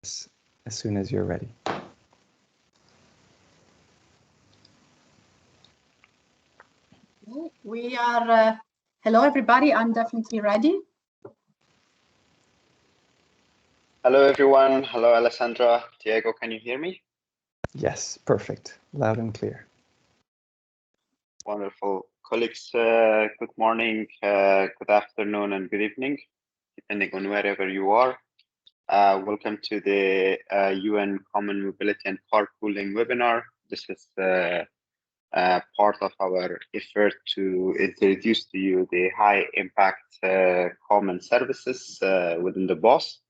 as soon as you're ready. We are, hello everybody, I'm definitely ready. Hello everyone, hello Alessandra, Diego, can you hear me? Yes, perfect, loud and clear. Wonderful. Colleagues, good morning, good afternoon and good evening, depending on wherever you are. Welcome to the UN Common Mobility and Carpooling webinar. This is part of our effort to introduce to you the high impact common services within the BOSS.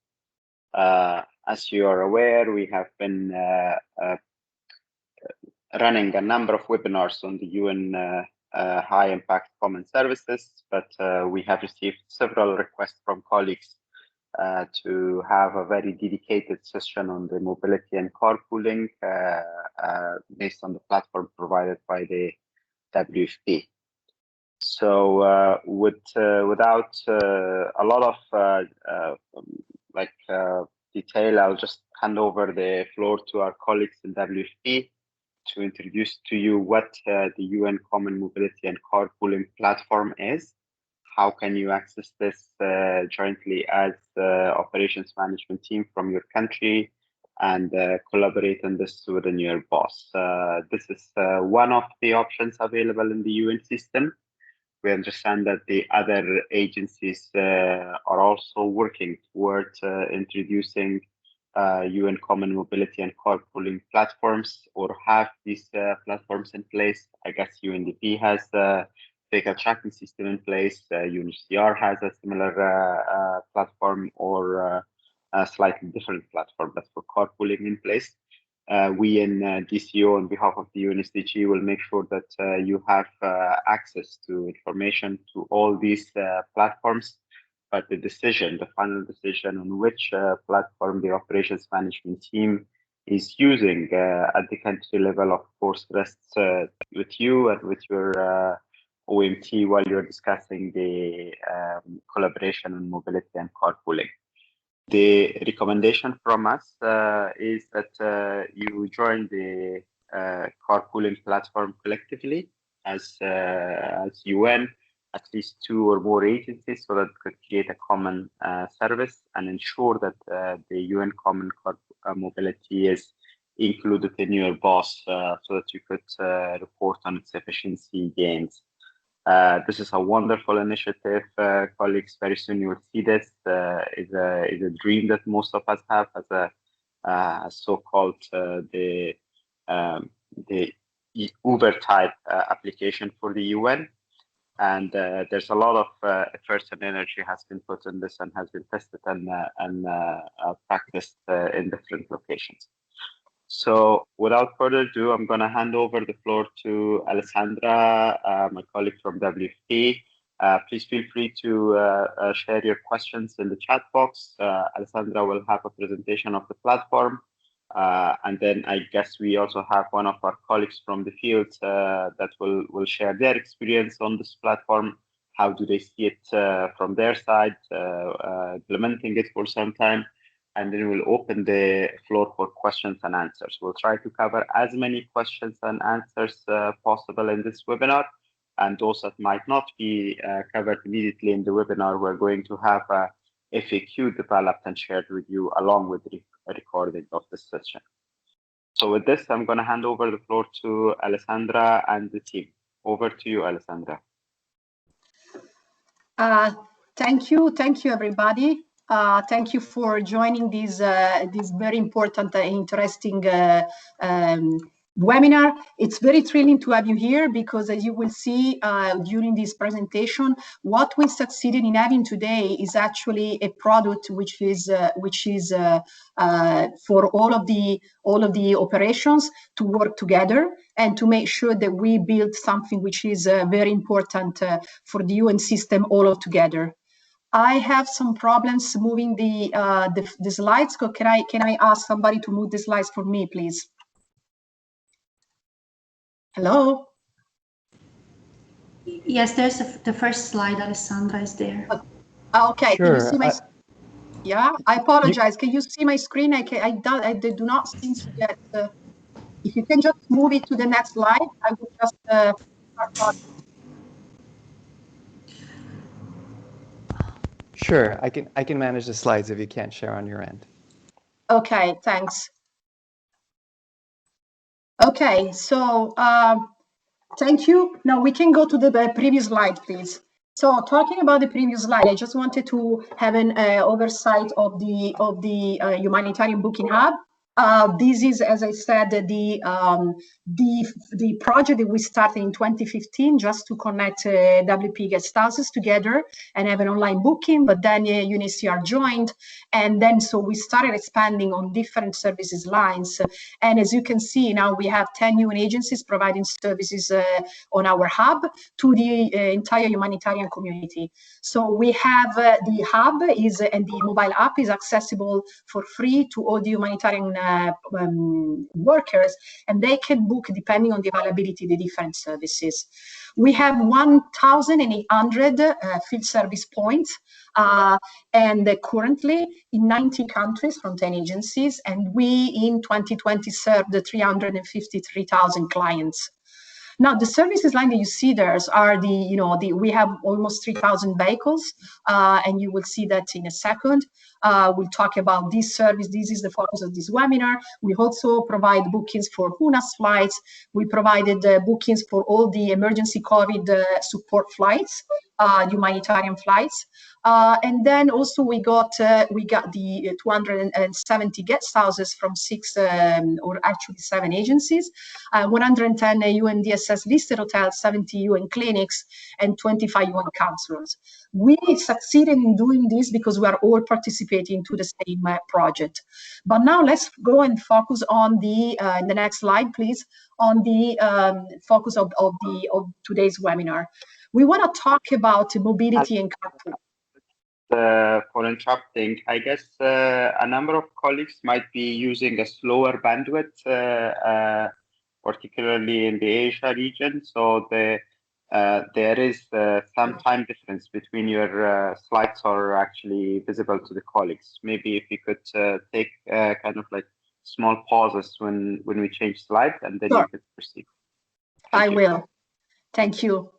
As you are aware, we have been running a number of webinars on the UN high impact common services, but we have received several requests from colleagues to have a very dedicated session on the mobility and carpooling based on the platform provided by the WFP. So without a lot of detail, I'll just hand over the floor to our colleagues in WFP to introduce to you what the UN Common Mobility and Carpooling platform is. How can you access this jointly as operations management team from your country and collaborate on this within your BOSS? This is one of the options available in the UN system. We understand that the other agencies are also working towards introducing UN Common Mobility and Carpooling platforms or have these platforms in place. I guess UNDP has vehicle tracking system in place. UNHCR has a similar platform or a slightly different platform that's for carpooling in place. We in DCO on behalf of the UNSDG will make sure that you have access to information to all these platforms, but the final decision on which platform the operations management team is using at the country level, of course, rests with you and with your OMT while you're discussing the collaboration on mobility and carpooling. The recommendation from us is that you join the carpooling platform collectively as UN, at least 2 or more agencies, so that we could create a common service and ensure that the UN Common Mobility is included in your BOSS so that you could report on its efficiency gains. This is a wonderful initiative, colleagues. Very soon you will see this. Is a dream that most of us have as a so-called the Uber type application for the UN. And there's a lot of effort and energy has been put in this and has been tested and practiced in different locations. So without further ado, I'm going to hand over the floor to Alessandra, my colleague from WFP. Please feel free to share your questions in the chat box. Alessandra will have a presentation of the platform. And then I guess we also have one of our colleagues from the field that will share their experience on this platform. How do they see it from their side, implementing it for some time? And then we'll open the floor for questions and answers. We'll try to cover as many questions and answers possible in this webinar. And those that might not be covered immediately in the webinar, we're going to have a FAQ developed and shared with you along with the recording of this session. So with this, I'm going to hand over the floor to Alessandra and the team. Over to you, Alessandra. Thank you, everybody. Thank you for joining this very important and interesting webinar. It's very thrilling to have you here because, as you will see during this presentation, what we succeeded in having today is actually a product which is for all of the operations to work together and to make sure that we build something which is very important for the UN system all of together. I have some problems moving the slides. So can I ask somebody to move the slides for me, please? Hello? Yes, there's the first slide, Alessandra, is there. Okay, sure. can you see my... Yeah, I apologize. Can you see my screen? I do not seem to get. If you can just move it to the next slide, I will just start talking. Sure, I can manage the slides if you can't share on your end. Okay, thanks. Okay, so thank you. Now we can go to the previous slide, please. So talking about the previous slide, I just wanted to have an oversight of the Humanitarian Booking Hub. This is, as I said, the project that we started in 2015 just to connect WP guest houses together and have an online booking. But then UNHCR joined, and then so we started expanding on different services lines. And as you can see, now we have 10 UN agencies providing services on our hub to the entire humanitarian community. So we have the hub and the mobile app is accessible for free to all the humanitarian workers, and they can book depending on the availability of the different services. We have 1,800 field service points, and currently in 19 countries from 10 agencies, and we in 2020 served 353,000 clients. Now, the services line that you see there are we have almost 3,000 vehicles, and you will see that in a second. We'll talk about this service. This is the focus of this webinar. We also provide bookings for HUNAS flights. We provided bookings for all the emergency COVID support flights, humanitarian flights. And then also we got the 270 guest houses from 6 or actually 7 agencies, 110 UNDSS listed hotels, 70 UN clinics, and 25 UN counselors. We succeeded in doing this because we are all participating to the same project. But now let's go and focus on the next slide, please, on the focus of today's webinar. We want to talk about mobility and carpooling. For interrupting, I guess a number of colleagues might be using a slower bandwidth, particularly in the Asia region. So there is some time difference between your slides are actually visible to the colleagues. Maybe if you could take kind of like small pauses when we change slides, and then you could proceed. I will. Thank you.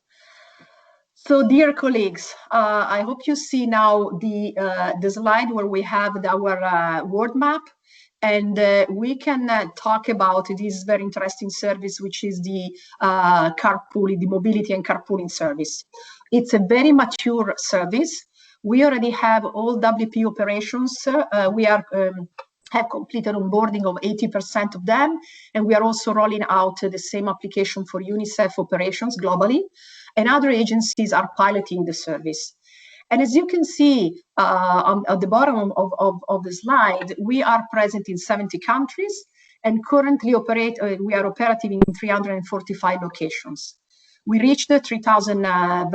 So, dear colleagues, I hope you see now the slide where we have our world map, and we can talk about this very interesting service, which is the carpooling, the mobility and carpooling service. It's a very mature service. We already have all WP operations. We are have completed onboarding of 80% of them, and we are also rolling out the same application for UNICEF operations globally. And other agencies are piloting the service. And as you can see at the bottom of the slide, we are present in 70 countries and currently we are operative in 345 locations. We reached 3,000,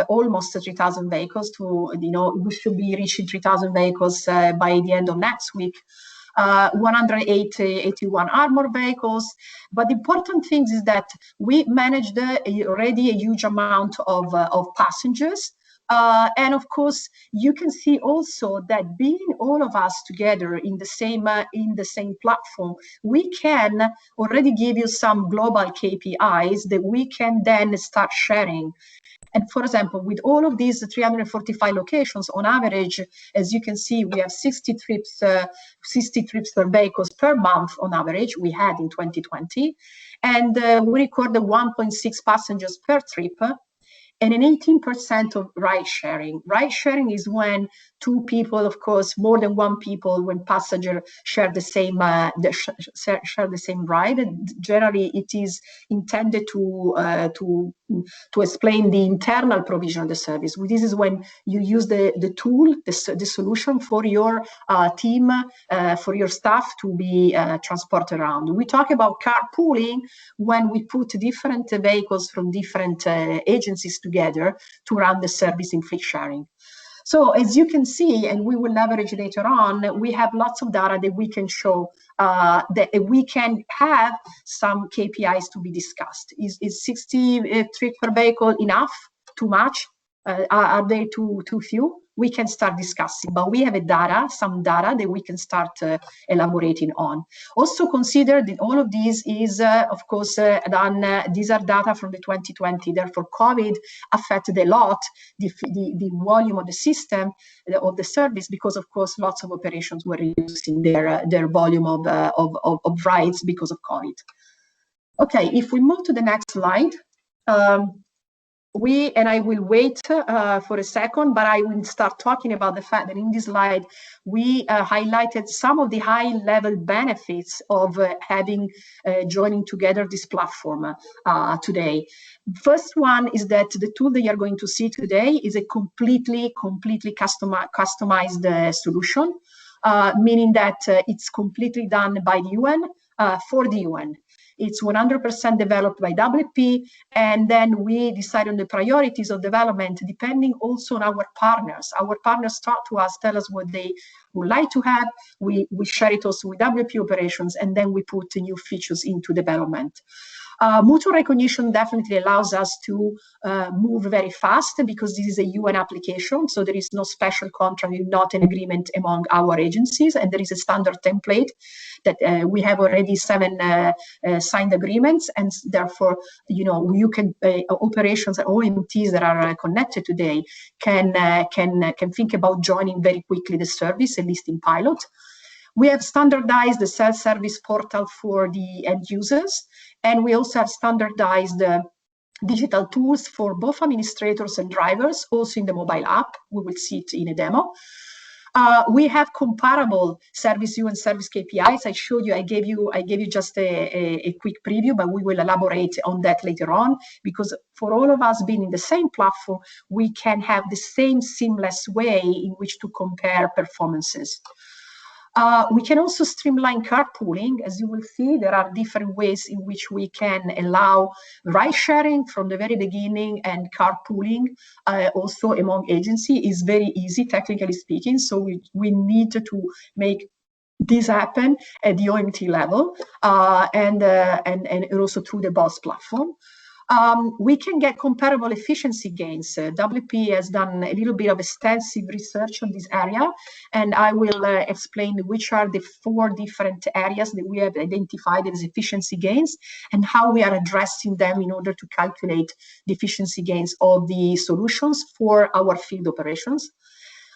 almost 3,000 vehicles. We should be reaching 3,000 vehicles by the end of next week. 181 armored vehicles. But the important thing is that we managed already a huge amount of passengers. And of course, you can see also that being all of us together in the same platform, we can already give you some global KPIs that we can then start sharing. And for example, with all of these 345 locations, on average, as you can see, we have 60 trips per vehicles per month on average. We had in 2020, and we recorded 1.6 passengers per trip. And an 18% of ride sharing. Ride sharing is when two people, of course, more than one people, when passenger share the same ride. And generally, it is intended to explain the internal provision of the service. This is when you use the tool, the solution for your team, for your staff to be transported around. We talk about carpooling when we put different vehicles from different agencies together to run the service in fleet sharing. So as you can see, and we will leverage later on, we have lots of data that we can show that we can have some KPIs to be discussed. Is 60 trips per vehicle enough? Too much? Are they too few? we can start discussing. But we have some data that we can start elaborating on. Also consider that all of these is, of course, these are data from the 2020. Therefore, COVID affected a lot the volume of the system, of the service, because, of course, lots of operations were reducing their volume of rides because of COVID. Okay, if we move to the next slide. I will wait for a second, but I will start talking about the fact that in this slide, we highlighted some of the high-level benefits of joining together this platform today. First one is that the tool that you're going to see today is a completely customized solution, meaning that it's completely done by the UN for the UN. It's 100% developed by WFP, and then we decide on the priorities of development depending also on our partners. Our partners talk to us, tell us what they would like to have. We share it also with WFP operations, and then we put new features into development. Mutual recognition definitely allows us to move very fast because this is a UN application, so there is no special contract, not an agreement among our agencies, and there is a standard template that we have already 7 signed agreements, and therefore, you can operations and OMTs that are connected today can think about joining very quickly the service, at least in pilot. We have standardized the self-service portal for the end users, and we also have standardized digital tools for both administrators and drivers, also in the mobile app. We will see it in a demo. We have comparable service view and service KPIs. I showed you, I gave you just a quick preview, but we will elaborate on that later on, because for all of us being in the same platform, we can have the same seamless way in which to compare performances. We can also streamline carpooling. As you will see, there are different ways in which we can allow ride sharing from the very beginning, and carpooling also among agencies is very easy, technically speaking. So we need to make this happen at the OMT level and also through the BOSS platform. We can get comparable efficiency gains. WFP has done a little bit of extensive research on this area, and I will explain which are the 4 different areas that we have identified as efficiency gains and how we are addressing them in order to calculate the efficiency gains of the solutions for our field operations.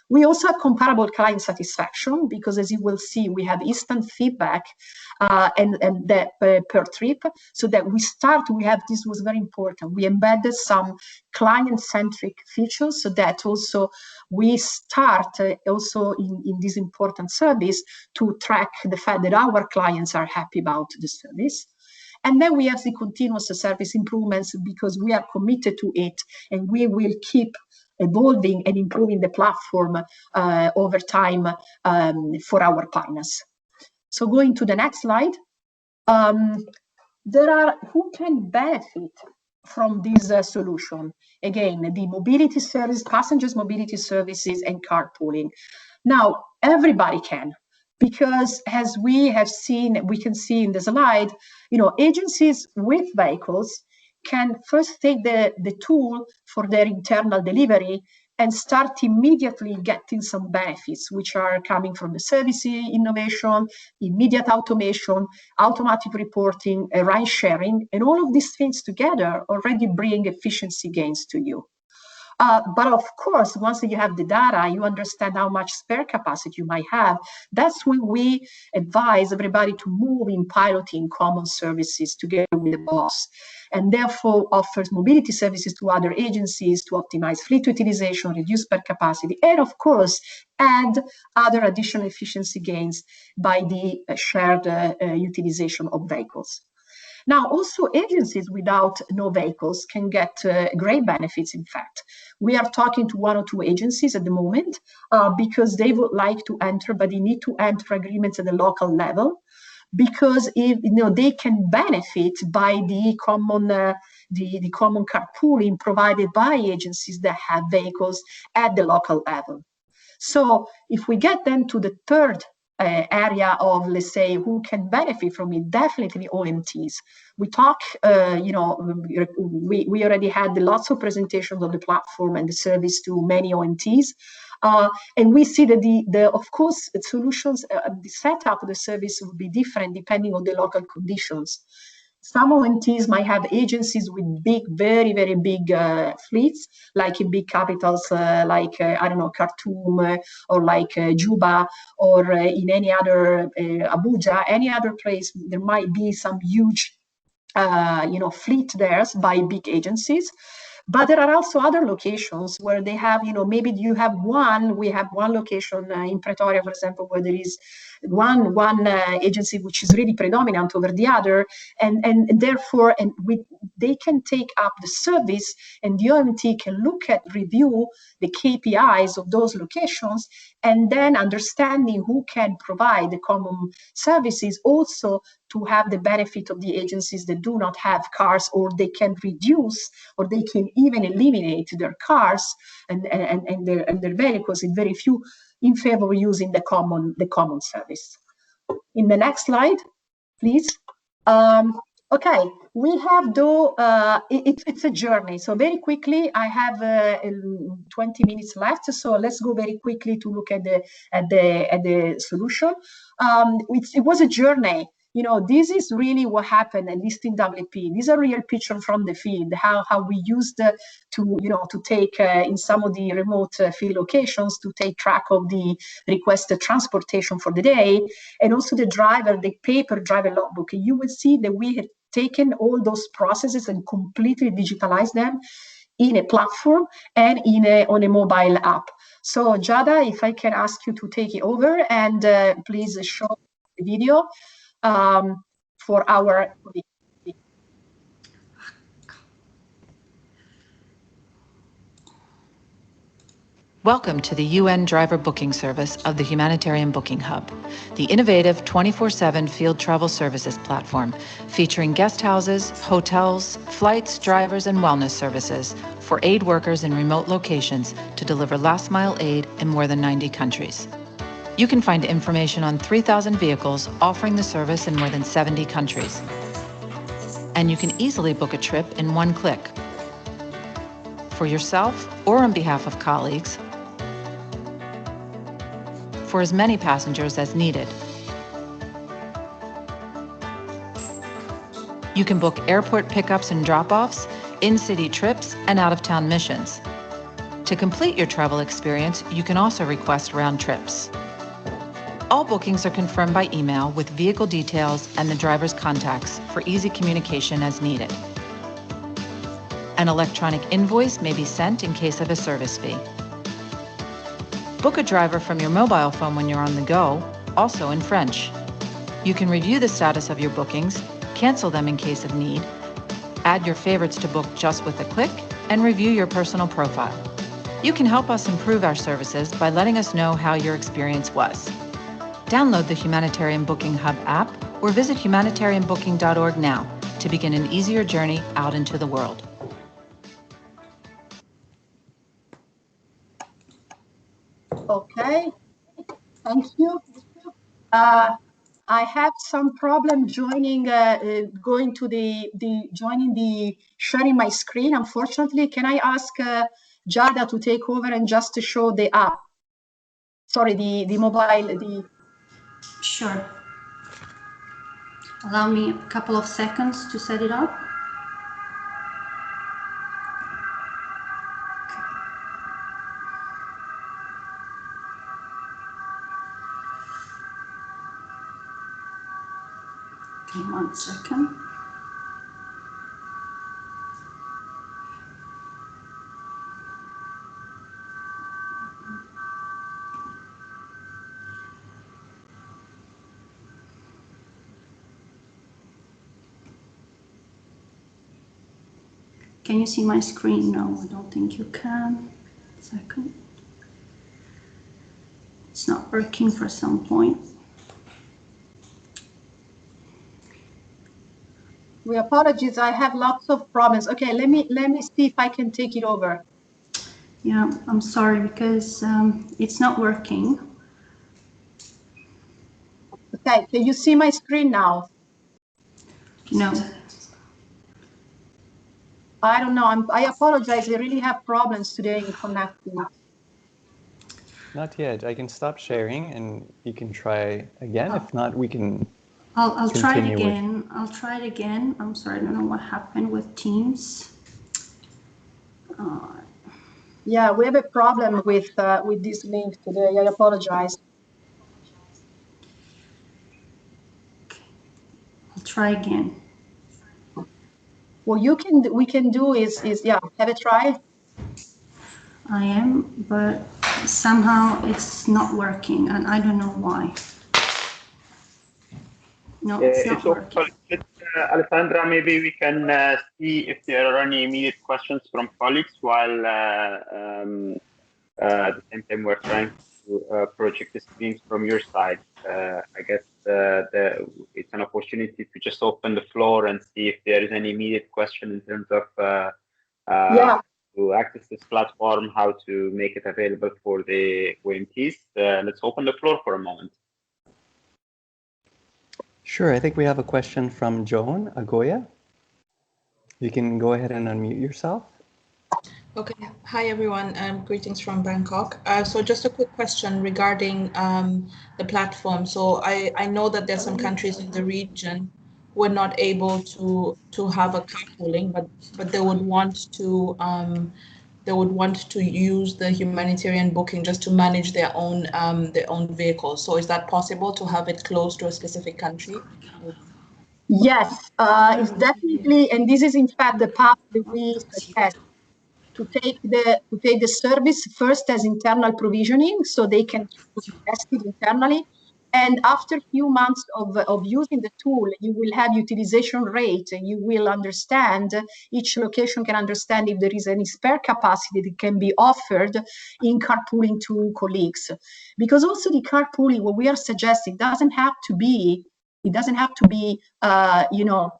We also have comparable client satisfaction because, as you will see, we have instant feedback and that per trip, so that this was very important. We embedded some client-centric features so that also we start also in this important service to track the fact that our clients are happy about the service. And then we have the continuous service improvements because we are committed to it, and we will keep evolving and improving the platform over time for our partners. So going to the next slide, who can benefit from this solution? Again, the mobility service, passengers mobility services, and carpooling. Now, everybody can, because as we can see in the slide, agencies with vehicles can first take the tool for their internal delivery and start immediately getting some benefits, which are coming from the service innovation, immediate automation, automatic reporting, ride sharing, and all of these things together already bring efficiency gains to you. But of course, once you have the data, you understand how much spare capacity you might have. That's when we advise everybody to move in piloting common services together with the BOSS, and therefore offers mobility services to other agencies to optimize fleet utilization, reduce spare capacity, and of course, add other additional efficiency gains by the shared utilization of vehicles. Now, also agencies without no vehicles can get great benefits, in fact. We are talking to 1 or 2 agencies at the moment because they would like to enter, but they need to enter agreements at the local level, because they can benefit by the common carpooling provided by agencies that have vehicles at the local level. So if we get then to the third area of, let's say, who can benefit from it, definitely OMTs. We talk, we already had lots of presentations of the platform and the service to many OMTs. And we see that of course, the solutions, the setup of the service will be different depending on the local conditions. Some ONTs might have agencies with big, very, very big fleets, like in big capitals, like, I don't know, Khartoum, or like Juba, or in any other, Abuja, any other place, there might be some huge, fleet there by big agencies. But there are also other locations where they have, maybe we have one location in Pretoria, for example, where there is one agency which is really predominant over the other, and therefore, they can take up the service, and the OMT can review the KPIs of those locations, and then understanding who can provide the common services, also to have the benefit of the agencies that do not have cars, or they can reduce, or they can even eliminate their cars and their vehicles in very few, in favor of using the common service. In the next slide, please. Okay, we have it's a journey. So very quickly, I have 20 minutes left. So let's go very quickly to look at the solution. It was a journey. This is really what happened, at least in WFP. These are real pictures from the field, how we used to take in some of the remote field locations, to take track of the requested transportation for the day, and also the paper driver logbook. And you will see that we had taken all those processes and completely digitalized them in a platform and on a mobile app. So Giada, if I can ask you to take it over, and please show the video for our. Welcome to the UN Driver Booking Service of the Humanitarian Booking Hub, the innovative 24/7 field travel services platform featuring guest houses, hotels, flights, drivers, and wellness services for aid workers in remote locations to deliver last-mile aid in more than 90 countries. You can find information on 3,000 vehicles offering the service in more than 70 countries. And you can easily book a trip in one click. For yourself or on behalf of colleagues, for as many passengers as needed. You can book airport pickups and drop-offs, in-city trips, and out-of-town missions. To complete your travel experience, you can also request round trips. All bookings are confirmed by email with vehicle details and the driver's contacts for easy communication as needed. An electronic invoice may be sent in case of a service fee. Book a driver from your mobile phone when you're on the go, also in French. You can review the status of your bookings, cancel them in case of need, add your favorites to book just with a click, and review your personal profile. You can help us improve our services by letting us know how your experience was. Download the Humanitarian Booking Hub app or visit humanitarianbooking.org now to begin an easier journey out into the world. Okay, thank you. I have some problem joining, sharing my screen, unfortunately. Can I ask Giada to take over and just to show the app? Sorry, the mobile, Sure. Allow me a couple of seconds to set it up. Okay, 1 second. Can you see my screen? No, I don't think you can. Second. It's not working for some point. we apologize. I have lots of problems. Okay, let me see if I can take it over. Yeah, I'm sorry because it's not working. Okay, can you see my screen now? No. I don't know. I apologize. I really have problems today in connecting. Not yet. I can stop sharing and you can try again. If not, we can I'll try it continue with- again. I'll try it again. I'm sorry, I don't know what happened with Teams. Yeah, we have a problem with this link today. I apologize. I'll try again. What we can do is yeah, have a try. I am, but somehow it's not working, and I don't know why. No, it's not working. Alessandra, maybe we can see if there are any immediate questions from colleagues while at the same time we're trying to project the screens from your side. I guess it's an opportunity to just open the floor and see if there is any immediate question in terms of to access this platform, how to make it available for the UNCTs. Let's open the floor for a moment. Sure, I think we have a question from Joan Agoya. You can go ahead and unmute yourself. Okay, hi everyone, greetings from Bangkok. So just a quick question regarding the platform. So I know that there's some countries in the region who are not able to have a carpooling, but they would want to use the humanitarian booking just to manage their own vehicles. So is that possible to have it close to a specific country? Yes, it's definitely, and this is in fact the path that we suggest. To take the service first as internal provisioning, so they can test it internally, and after a few months of using the tool, you will have utilization rate, and you will understand, each location can understand if there is any spare capacity that can be offered in carpooling to colleagues. Because also the carpooling, what we are suggesting, doesn't have to be you know,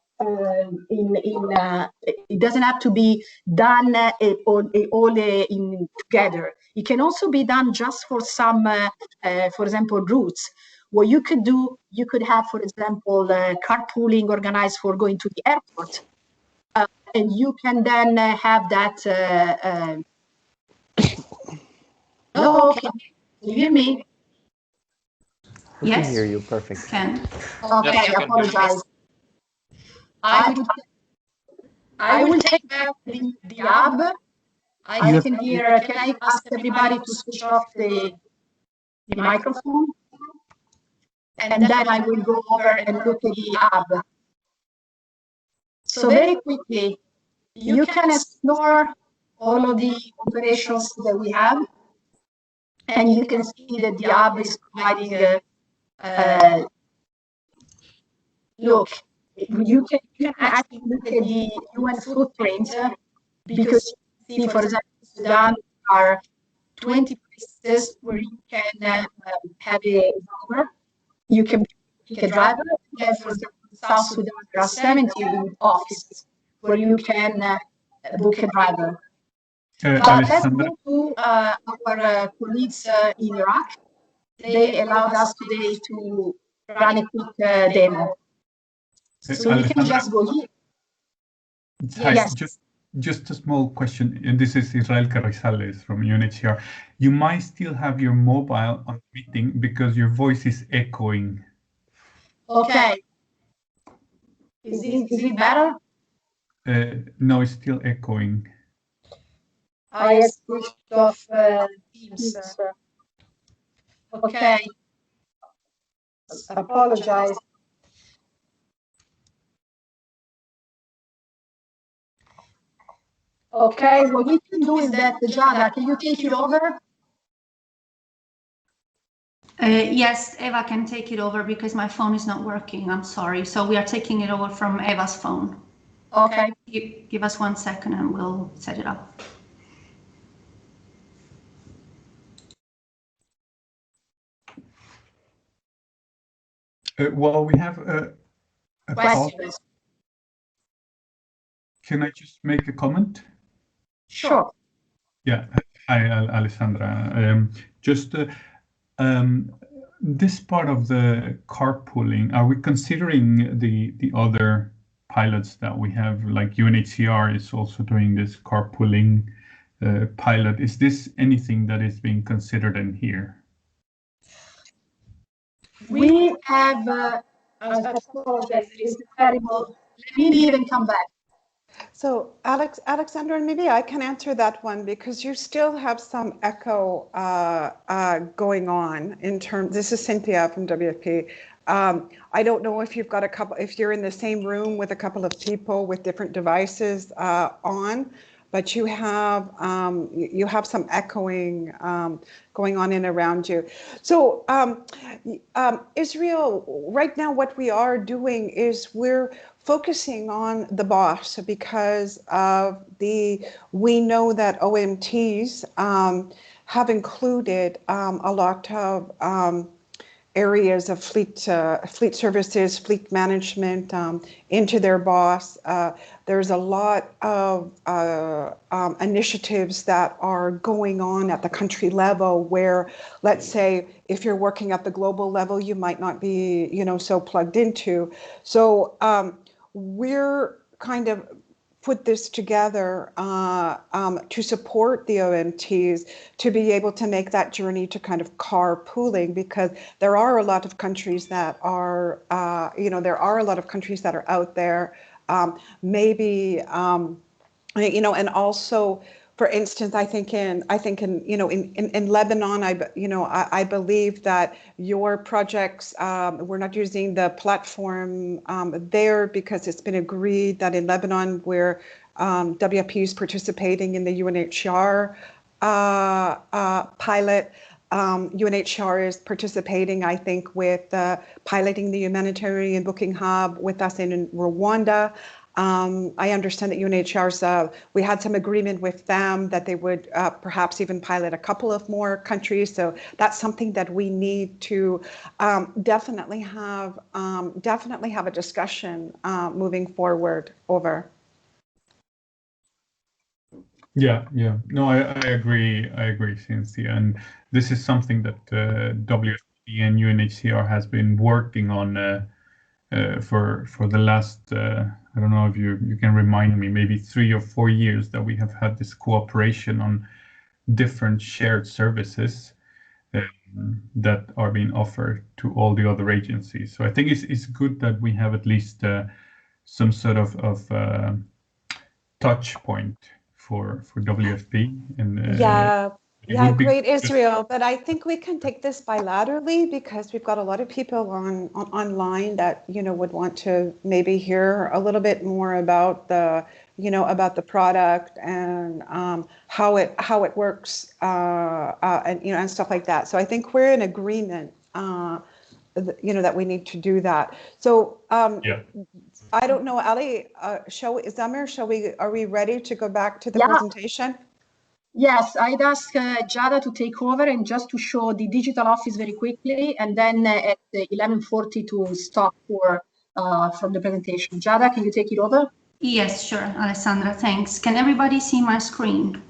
it doesn't have to be done all in together. It can also be done just for some, for example, routes. What you could do, you could have, for example, carpooling organized for going to the airport, and you can then have that. Oh, okay. Can you hear me? We Yes. can hear you perfect. Can. Okay, I apologize. I will take back the hub. I can hear. Can I ask everybody to switch off the microphone? And then I will go over and look at the hub. So very quickly, you can explore all of the operations that we have, and you can see that the hub is providing look. You can actually look at the UN footprint, because you see, for example, Sudan are 20 places where you can have a driver. You can pick a driver. And for example, in South Sudan, there are 70 offices where you can book a driver. But let's go to our colleagues in Iraq. They allowed us today to run a quick demo. So you can just go here. Hi, Yes. Just a small question, and this is Israel Carrizales from UNHCR. You might still have your mobile on meeting because your voice is echoing. Okay. Is it better? No, it's still echoing. I switched off Teams. Okay. Apologize. Okay, what we can do is that, Giada, can you take it over? Yes, Eva can take it over because my phone is not working. I'm sorry. So we are taking it over from Eva's phone. Okay. Give us 1 second and we'll set it up. Well, we have a thought. Can I just make a comment? Sure. Yeah. Hi, Alessandra. Just this part of the carpooling, are we considering the other pilots that we have, like UNHCR is also doing this carpooling pilot. Is this anything that is being considered in here? We have, I apologize, it's terrible. Let me leave and come back. So Alexandra, maybe I can answer that one because you still have some echo going on in terms, this is Cynthia from WFP. I don't know if you've got if you're in the same room with a couple of people with different devices on, but you have some echoing going on and around you. So Israel, right now what we are doing is we're focusing on the boss because of we know that OMTs have included a lot of areas of fleet services, fleet management into their boss. There's a lot of initiatives that are going on at the country level where, let's say, if you're working at the global level, you might not be, so plugged into. So we're kind of put this together to support the OMTs to be able to make that journey to kind of carpooling, because there are a lot of countries that are, there are a lot of countries that are out there, maybe, and also, for instance, I think in Lebanon, I believe that your projects, we're not using the platform there because it's been agreed that in Lebanon, where WFP is participating in the UNHCR pilot, UNHCR is participating, I think, with piloting the Humanitarian Booking Hub with us in Rwanda. I understand that UNHCR's, we had some agreement with them that they would perhaps even pilot a couple of more countries. So that's something that we need to definitely have a discussion moving forward over. Yeah. No, I agree. I agree, Cynthia. And this is something that WFP and UNHCR has been working on for the last, I don't know if you can remind me, maybe 3 or 4 years that we have had this cooperation on different shared services that are being offered to all the other agencies. So I think it's good that we have at least some sort of touch point for WFP. And Yeah, great, Israel. But I think we can take this bilaterally because we've got a lot of people online that would want to maybe hear a little bit more about the the product and how it works and stuff like that. So I think we're in agreement that we need to do that. So I don't know, Ali, Zamir, are we ready to go back to the presentation? Yes, I'd ask Giada to take over and just to show the digital office very quickly, and then at 11:40 to stop from the presentation. Giada, can you take it over? Yes, sure, Alessandra, thanks. Can everybody see my screen?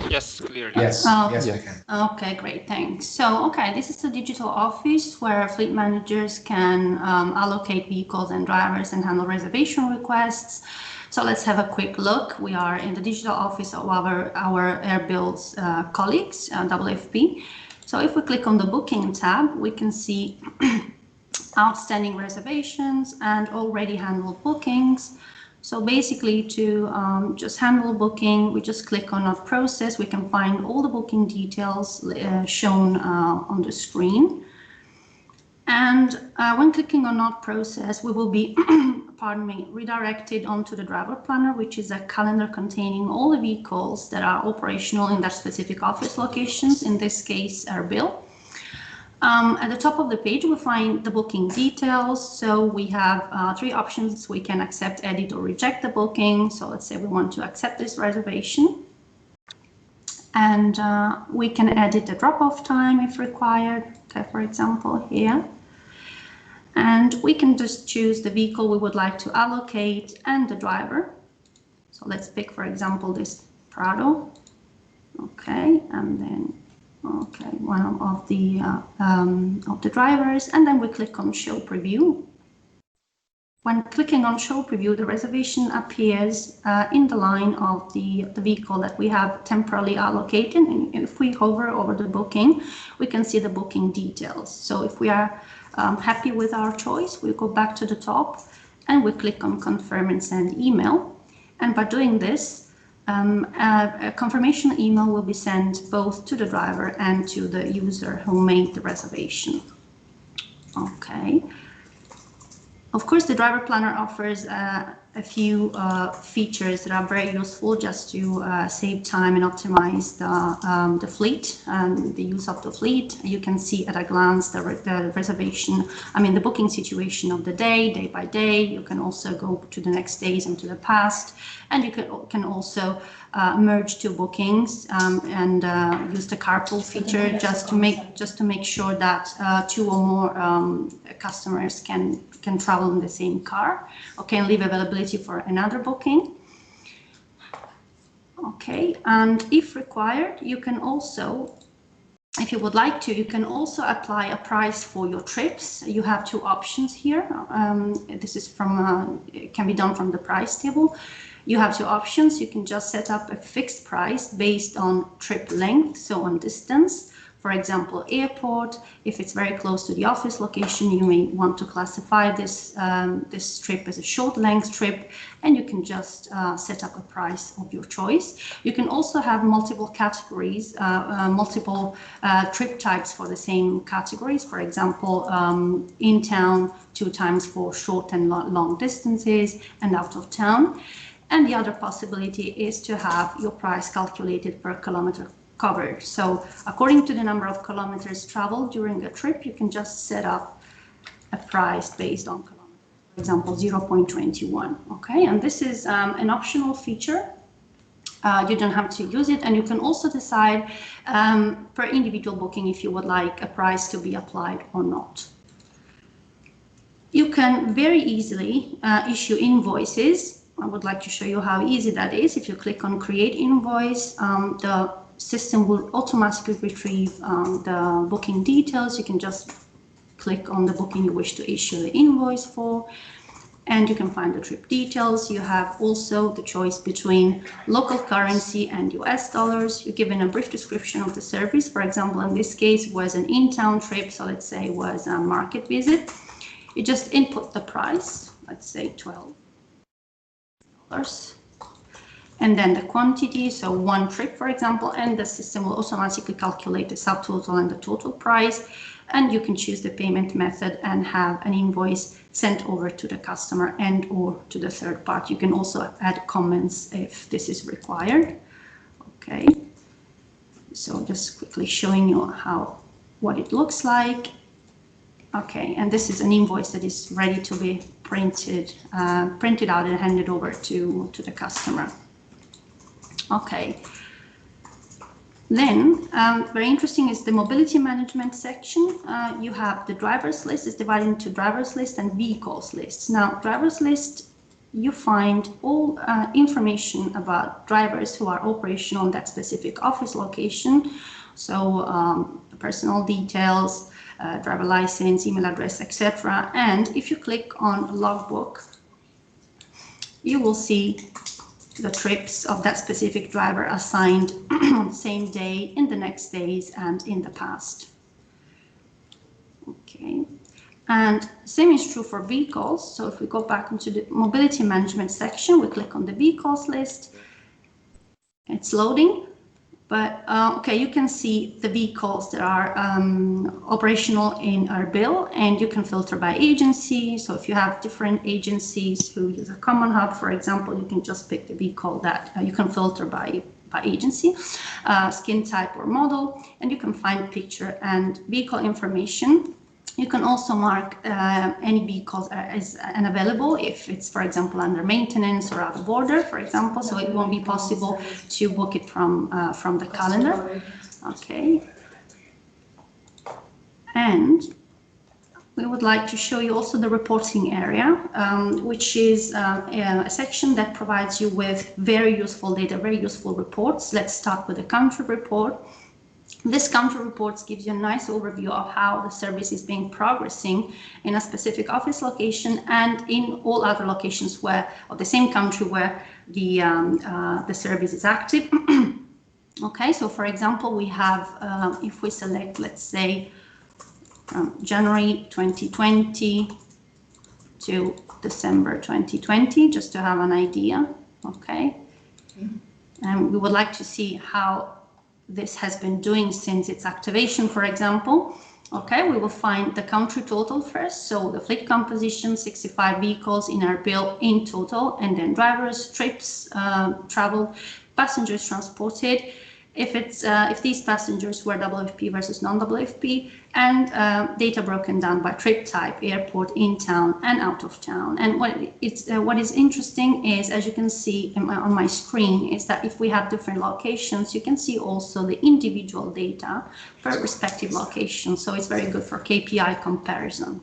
Yes, clearly. Yes, yes, we can. Okay, great, thanks. So, this is the digital office where fleet managers can allocate vehicles and drivers and handle reservation requests. So let's have a quick look. We are in the digital office of our AirBuilds colleagues, WFP. So if we click on the booking tab, we can see outstanding reservations and already handled bookings. So basically to just handle booking, we just click on Not Process. We can find all the booking details shown on the screen. And when clicking on Not Process, we will be redirected onto the driver planner, which is a calendar containing all the vehicles that are operational in their specific office locations, in this case, Erbil. At the top of the page, we'll find the booking details. So we have 3 options. We can accept, edit, or reject the booking. So let's say we want to accept this reservation. And we can edit the drop-off time if required, for example, here. And we can just choose the vehicle we would like to allocate and the driver. So let's pick, for example, this Prado. Okay, and then one of the drivers, and then we click on Show Preview. When clicking on Show Preview, the reservation appears in the line of the vehicle that we have temporarily allocated. And if we hover over the booking, we can see the booking details. So if we are happy with our choice, we go back to the top and we click on Confirm and Send Email. And by doing this, a confirmation email will be sent both to the driver and to the user who made the reservation. Okay. Of course, the driver planner offers a few features that are very useful just to save time and optimize the fleet and the use of the fleet. You can see at a glance the reservation, the booking situation of the day by day. You can also go to the next days and to the past, and you can also merge two bookings and use the carpool feature just to make sure that two or more customers can travel in the same car. Okay, and leave availability for another booking. Okay, and if required, you can also, if you would like to, you can also apply a price for your trips. You have two options here. This is it can be done from the price table. You have two options. You can just set up a fixed price based on trip length, so on distance. For example, airport, if it's very close to the office location, you may want to classify this trip as a short length trip, and you can just set up a price of your choice. You can also have multiple categories, multiple trip types for the same categories. For example, in town 2 times for short and long distances, and out of town. And the other possibility is to have your price calculated per kilometer covered. So according to the number of kilometers traveled during a trip, you can just set up a price based on kilometers. For example, 0.21. Okay, and this is an optional feature. You don't have to use it, and you can also decide per individual booking if you would like a price to be applied or not. You can very easily issue invoices. I would like to show you how easy that is. If you click on Create Invoice, the system will automatically retrieve the booking details. You can just click on the booking you wish to issue the invoice for, and you can find the trip details. You have also the choice between local currency and US dollars. You're given a brief description of the service. For example, in this case was an in-town trip, so let's say it was a market visit. You just input the price, let's say $12. And then the quantity, so 1 trip, for example, and the system will automatically calculate the subtotal and the total price. And you can choose the payment method and have an invoice sent over to the customer and or to the third party. You can also add comments if this is required. Okay, so just quickly showing you what it looks like. Okay, and this is an invoice that is ready to be printed out and handed over to the customer. Okay, then very interesting is the mobility management section. You have the driver's list is divided into driver's list and vehicles lists. Now, driver's list, you find all information about drivers who are operational in that specific office location. So personal details, driver license, email address, etc. And if you click on logbook, you will see the trips of that specific driver assigned on the same day, in the next days, and in the past. Okay, and same is true for vehicles. So if we go back into the mobility management section, we click on the vehicles list. It's loading. But okay, you can see the vehicles that are operational in Erbil, and you can filter by agency. So if you have different agencies who use a common hub, for example, you can just pick the vehicle that you can filter by agency, skin type or model, and you can find picture and vehicle information. You can also mark any vehicles as unavailable if it's, for example, under maintenance or out of order, for example, so it won't be possible to book it from the calendar. Okay. And we would like to show you also the reporting area, which is a section that provides you with very useful data, very useful reports. Let's start with the country report. This country reports gives you a nice overview of how the service is being progressing in a specific office location and in all other locations of the same country where the service is active. Okay, so for example, we have, if we select, let's say, from January 2020 to December 2020, just to have an idea, okay? And we would like to see how this has been doing since its activation, for example. Okay, we will find the country total first. So the fleet composition, 65 vehicles in our bill in total, and then drivers, trips, travel, passengers transported. If these passengers were WFP versus non-WFP, and data broken down by trip type, airport, in town and out of town. And what is interesting is, as you can see on my screen, is that if we have different locations, you can see also the individual data per respective location. So it's very good for KPI comparison.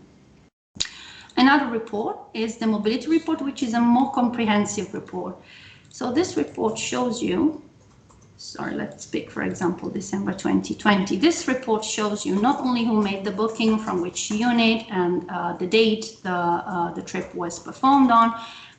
Another report is the mobility report, which is a more comprehensive report. So this report shows you, sorry, let's pick, for example, December 2020. This report shows you not only who made the booking, from which unit, and the date the trip was performed on,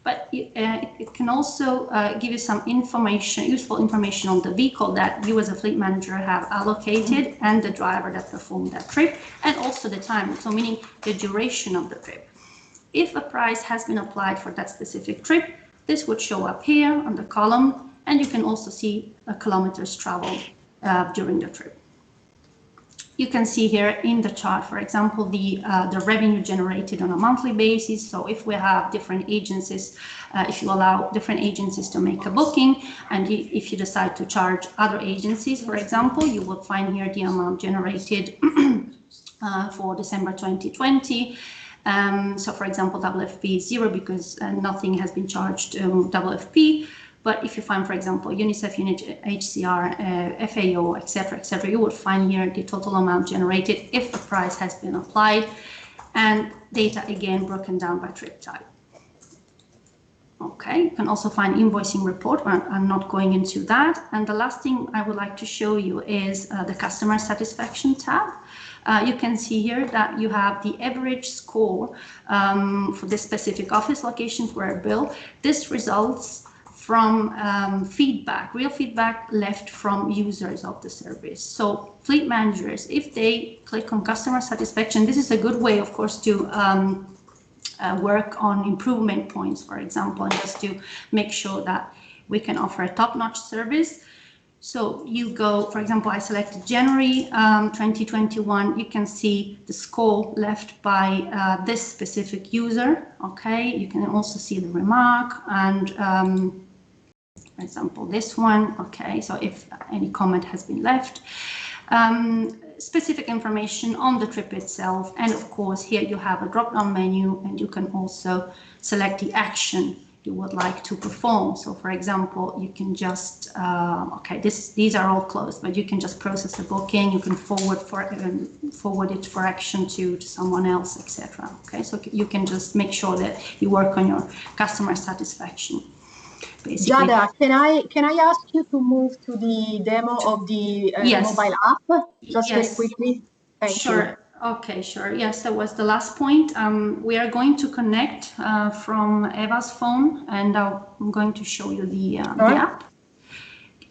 but it can also give you some information, useful information on the vehicle that you as a fleet manager have allocated and the driver that performed that trip, and also the time, so meaning the duration of the trip. If a price has been applied for that specific trip, this would show up here on the column. And you can also see kilometers traveled during the trip. You can see here in the chart, for example, the revenue generated on a monthly basis. So if we have different agencies, if you allow different agencies to make a booking, and if you decide to charge other agencies, for example, you will find here the amount generated for December 2020. So for example, WFP is 0 because nothing has been charged to WFP. But if you find, for example, UNICEF, UNHCR, FAO, etc., you will find here the total amount generated if the price has been applied, and data again broken down by trip type. Okay, you can also find invoicing report. I'm not going into that. And the last thing I would like to show you is the customer satisfaction tab. You can see here that you have the average score for this specific office location for a bill. This results from feedback, real feedback left from users of the service. So fleet managers, if they click on customer satisfaction, this is a good way, of course, to work on improvement points, for example, and just to make sure that we can offer a top-notch service. So you go, for example, I selected January 2021. You can see the score left by this specific user. Okay, you can also see the remark and for example, this one. Okay, so if any comment has been left, specific information on the trip itself, and of course here you have a drop-down menu, and you can also select the action you would like to perform. So for example, you can just okay, these are all closed, but you can just process the booking, you can forward it for action to someone else, etc. Okay, so you can just make sure that you work on your customer satisfaction. Basically. Giada, can I ask you to move to the demo of the yes. mobile app just yes. very quickly? Thank sure. you. Okay, sure. Yes, that was the last point. We are going to connect from Eva's phone, and I'm going to show you the app.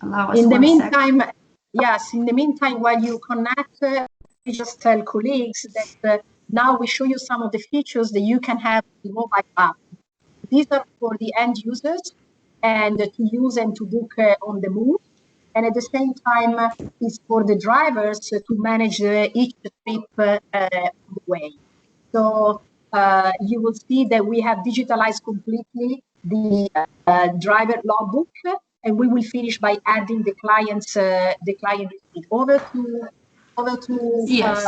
Allow us in the meantime, second. Yes, in the meantime, while you connect, we just tell colleagues that now we show you some of the features that you can have in the mobile app. These are for the end users and to use and to book on the move. And at the same time, it's for the drivers to manage each trip on the way. So you will see that we have digitalized completely the driver logbook, and we will finish by adding the client receipt. Over to yes.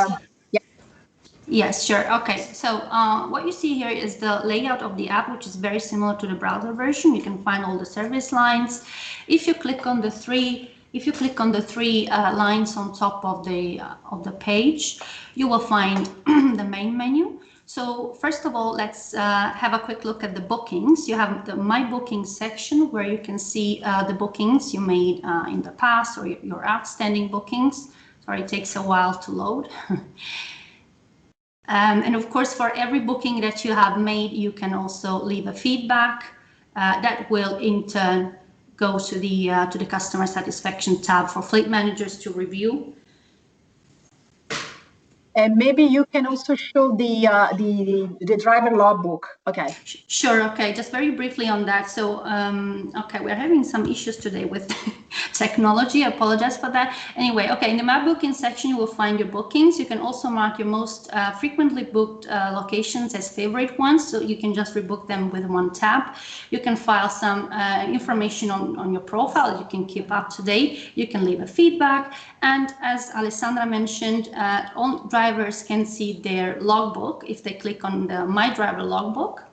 Yes, sure. Okay, so what you see here is the layout of the app, which is very similar to the browser version. You can find all the service lines. If you click on the three lines on top of the page, you will find the main menu. So first of all, let's have a quick look at the bookings. You have the My Bookings section where you can see the bookings you made in the past or your outstanding bookings. Sorry, it takes a while to load. And of course, for every booking that you have made, you can also leave a feedback that will in turn go to the customer satisfaction tab for fleet managers to review. And maybe you can also show the driver logbook. Okay. Sure. Okay. Just very briefly on that. So, okay, we're having some issues today with technology. I apologize for that. Anyway, okay, in the map booking section, you will find your bookings. You can also mark your most frequently booked locations as favorite ones. So you can just rebook them with one tap. You can file some information on your profile. You can keep up to date. You can leave a feedback. And as Alessandra mentioned, all drivers can see their logbook if they click on the My Driver logbook.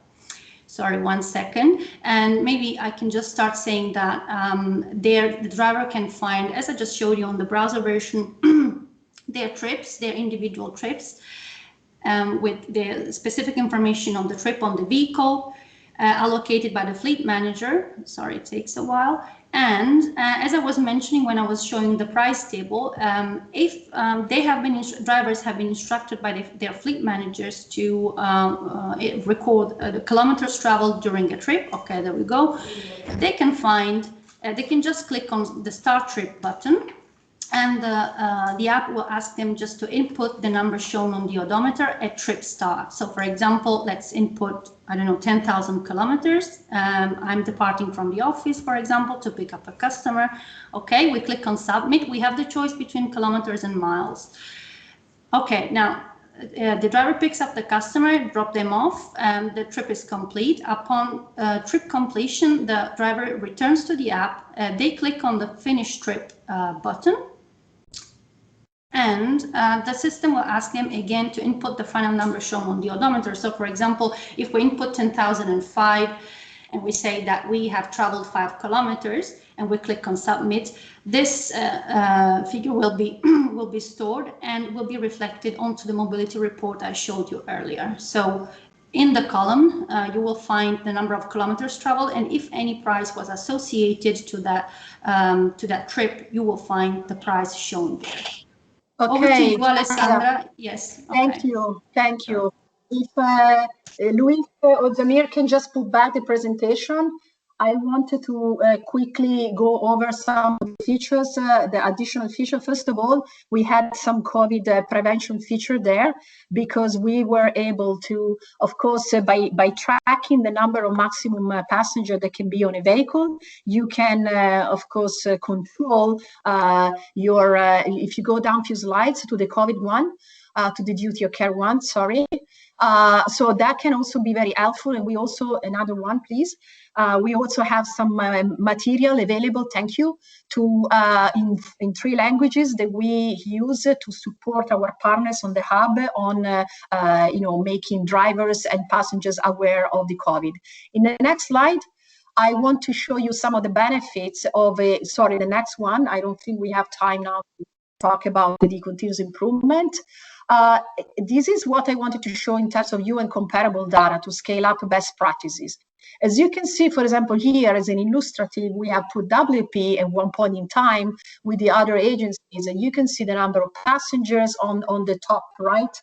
Sorry, 1 second. And maybe I can just start saying that the driver can find, as I just showed you on the browser version, their trips, their individual trips, with the specific information on the trip on the vehicle, allocated by the fleet manager. Sorry, it takes a while. And as I was mentioning when I was showing the price table, if drivers have been instructed by their fleet managers to record the kilometers traveled during a trip, okay, there we go, they can find, they can just click on the Start Trip button, and the app will ask them just to input the number shown on the odometer at trip start. So for example, let's input, I don't know, 10,000 kilometers. I'm departing from the office, for example, to pick up a customer. Okay, we click on submit. We have the choice between kilometers and miles. Okay, now the driver picks up the customer, drop them off, and the trip is complete. Upon trip completion, the driver returns to the app. They click on the finish trip button. And the system will ask them again to input the final number shown on the odometer. So for example, if we input 10,005 and we say that we have traveled 5 kilometers and we click on submit, this figure will be stored and will be reflected onto the mobility report I showed you earlier. So in the column, you will find the number of kilometers traveled, and if any price was associated to that trip, you will find the price shown there. Okay. Over to you, Alessandra. Yes. Okay. Thank you. If Luis or Zamir can just put back the presentation, I wanted to quickly go over some features, the additional feature. First of all, we had some COVID prevention feature there because we were able to, of course, by tracking the number of maximum passenger that can be on a vehicle, you can, of course, control your, if you go down a few slides to the COVID one, to the duty of care one, sorry. So that can also be very helpful. And we also, another one, please. We also have some material available, thank you, to in 3 languages that we use to support our partners on the hub on, making drivers and passengers aware of the COVID. In the next slide, I want to show you some of the benefits of the next one. I don't think we have time now to talk about the continuous improvement. This is what I wanted to show in terms of UN comparable data to scale up best practices. As you can see, for example, here as an illustrative, we have put WFP at one point in time with the other agencies, and you can see the number of passengers on the top right,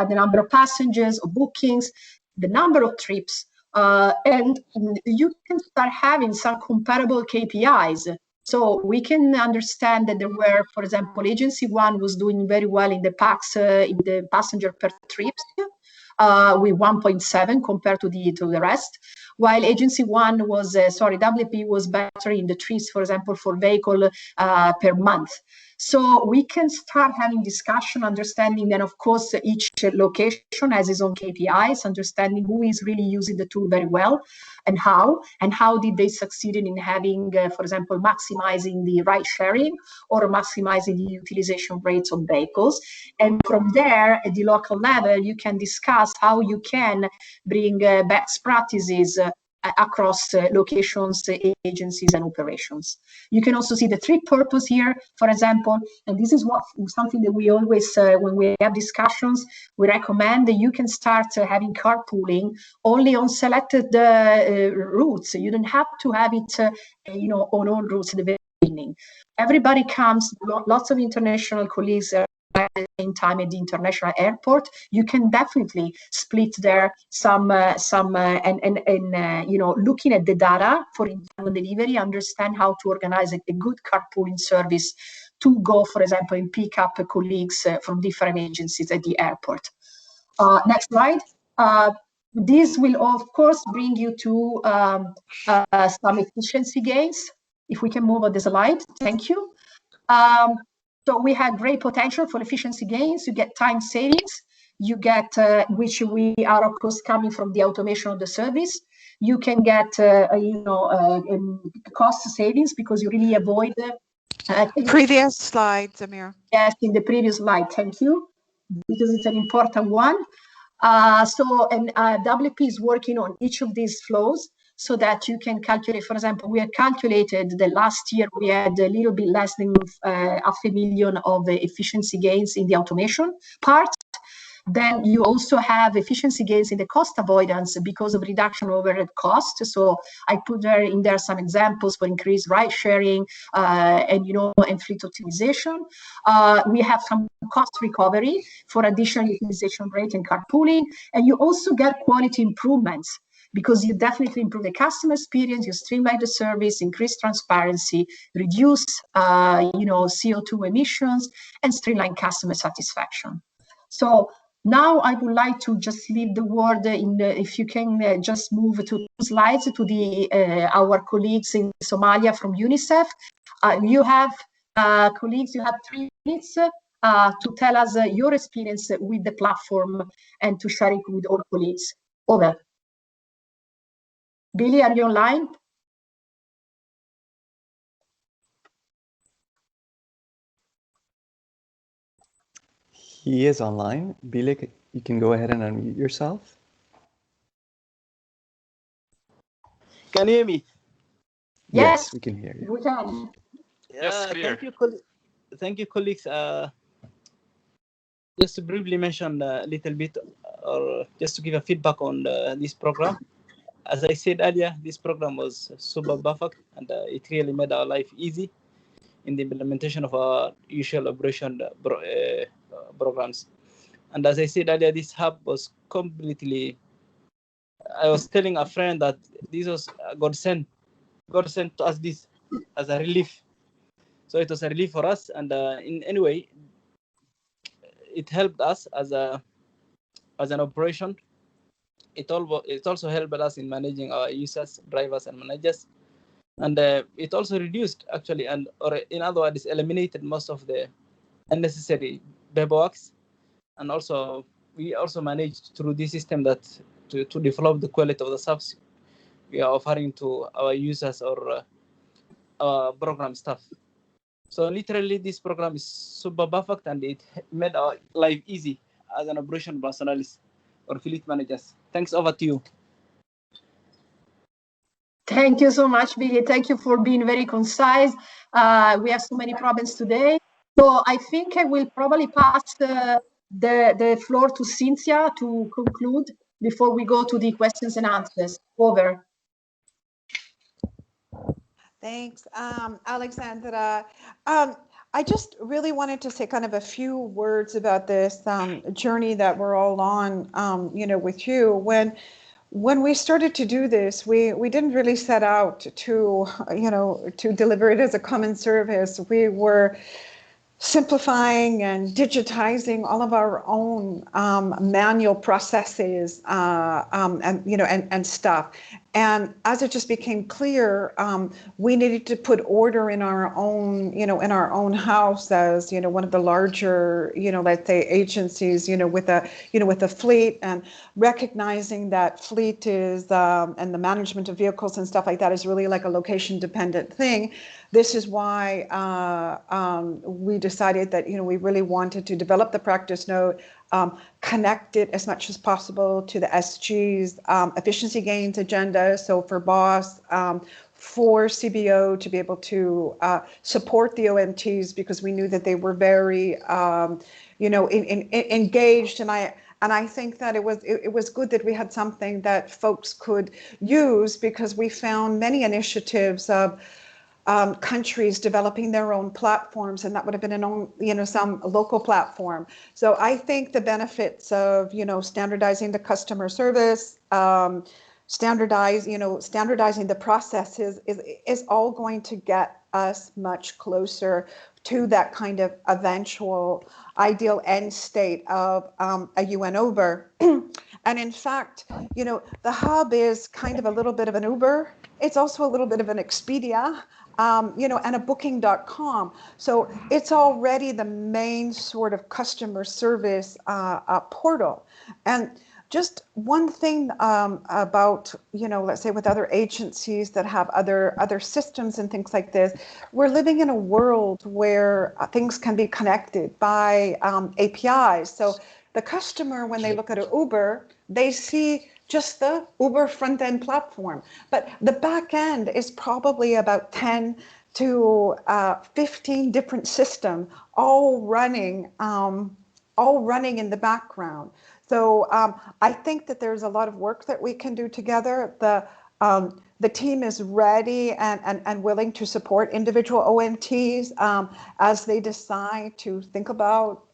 the number of passengers, or bookings, the number of trips, and you can start having some comparable KPIs. So we can understand that there were, for example, agency 1 was doing very well in the PAX, in the passenger per trips, with 1.7 compared to the rest, while agency 1 was, WP was better in the trips, for example, for vehicle per month. So we can start having discussion, understanding that, of course, each location has its own KPIs, understanding who is really using the tool very well and how did they succeed in having, for example, maximizing the ride sharing or maximizing the utilization rates of vehicles. And from there, at the local level, you can discuss how you can bring best practices across locations, agencies, and operations. You can also see the trip purpose here, for example, and this is something that we always, when we have discussions, we recommend that you can start having carpooling only on selected routes. You don't have to have it, on all routes at the very beginning. Everybody comes, lots of international colleagues at the same time at the international airport. You can definitely split there some looking at the data for internal delivery, understand how to organize a good carpooling service to go, for example, and pick up colleagues from different agencies at the airport. Next slide. This will, of course, bring you to some efficiency gains. If we can move on the slide, thank you. So we have great potential for efficiency gains. You get time savings. You get, which we are, of course, coming from the automation of the service. You can get, cost savings because you really avoid. Previous slide, Samir. Yes, in the previous slide, thank you, because it's an important one. WFP is working on each of these flows so that you can calculate. For example, we had calculated the last year we had a little bit less than 500,000 of efficiency gains in the automation part. Then you also have efficiency gains in the cost avoidance because of reduction of overhead cost. So I put in there some examples for increased ride sharing and fleet optimization. We have some cost recovery for additional utilization rate and carpooling, and you also get quality improvements because you definitely improve the customer experience, you streamline the service, increase transparency, reduce CO2 emissions, and streamline customer satisfaction. So now I would like to just leave the word if you can just move to 2 slides to our colleagues in Somalia from UNICEF. You have colleagues, you have 3 minutes to tell us your experience with the platform and to share it with all colleagues. Over. Billy, are you online? He is online. Billy, you can go ahead and unmute yourself. Can you hear me? Yes, we can hear you. We can. Yes, clear. Thank you, colleagues. Just to briefly mention a little bit, or just to give a feedback on this program. As I said earlier, this program was super perfect, and it really made our life easy in the implementation of our usual operation programs. And as I said earlier, this hub was completely. I was telling a friend that this was God sent to us this as a relief. So it was a relief for us, and in any way, it helped us as an operation. It also helped us in managing our users, drivers, and managers, and it also reduced actually, or in other words, eliminated most of the unnecessary paperwork, and also we also managed through this system that to develop the quality of the service we are offering to our users or our program staff. So literally, this program is super perfect, and it made our life easy as an operation personalist or fleet managers. Thanks, over to you. Thank you so much, Billy. Thank you for being very concise. We have so many problems today. So I think I will probably pass the floor to Cynthia to conclude before we go to the questions and answers. Over. Thanks, Alexandra. I just really wanted to say kind of a few words about this journey that we're all on, with you. When we started to do this, we didn't really set out to, to deliver it as a common service. We were simplifying and digitizing all of our own manual processes and stuff. And as it just became clear, we needed to put order in our own, in our own house as, one of the larger, let's say agencies, with a fleet, and recognizing that fleet is, and the management of vehicles and stuff like that is really like a location dependent thing. This is why we decided that, we really wanted to develop the practice note, connect it as much as possible to the SG's efficiency gains agenda. So for BOSS, for CBO to be able to support the UNCTs, because we knew that they were very, engaged. And I think that it was good that we had something that folks could use, because we found many initiatives of countries developing their own platforms, and that would have been some local platform. So I think the benefits of standardizing the customer service, standardizing the processes is all going to get us much closer to that kind of eventual ideal end state of a UN Uber. And in fact, the hub is kind of a little bit of an Uber. It's also a little bit of an Expedia, and a booking.com. So it's already the main sort of customer service portal. And just one thing about, let's say with other agencies that have other systems and things like this, we're living in a world where things can be connected by APIs. So the customer, when they look at an Uber, they see just the Uber front-end platform. But the back end is probably about 10 to 15 different systems all running in the background. So I think that there's a lot of work that we can do together. The team is ready and willing to support individual ONTs as they decide to think about,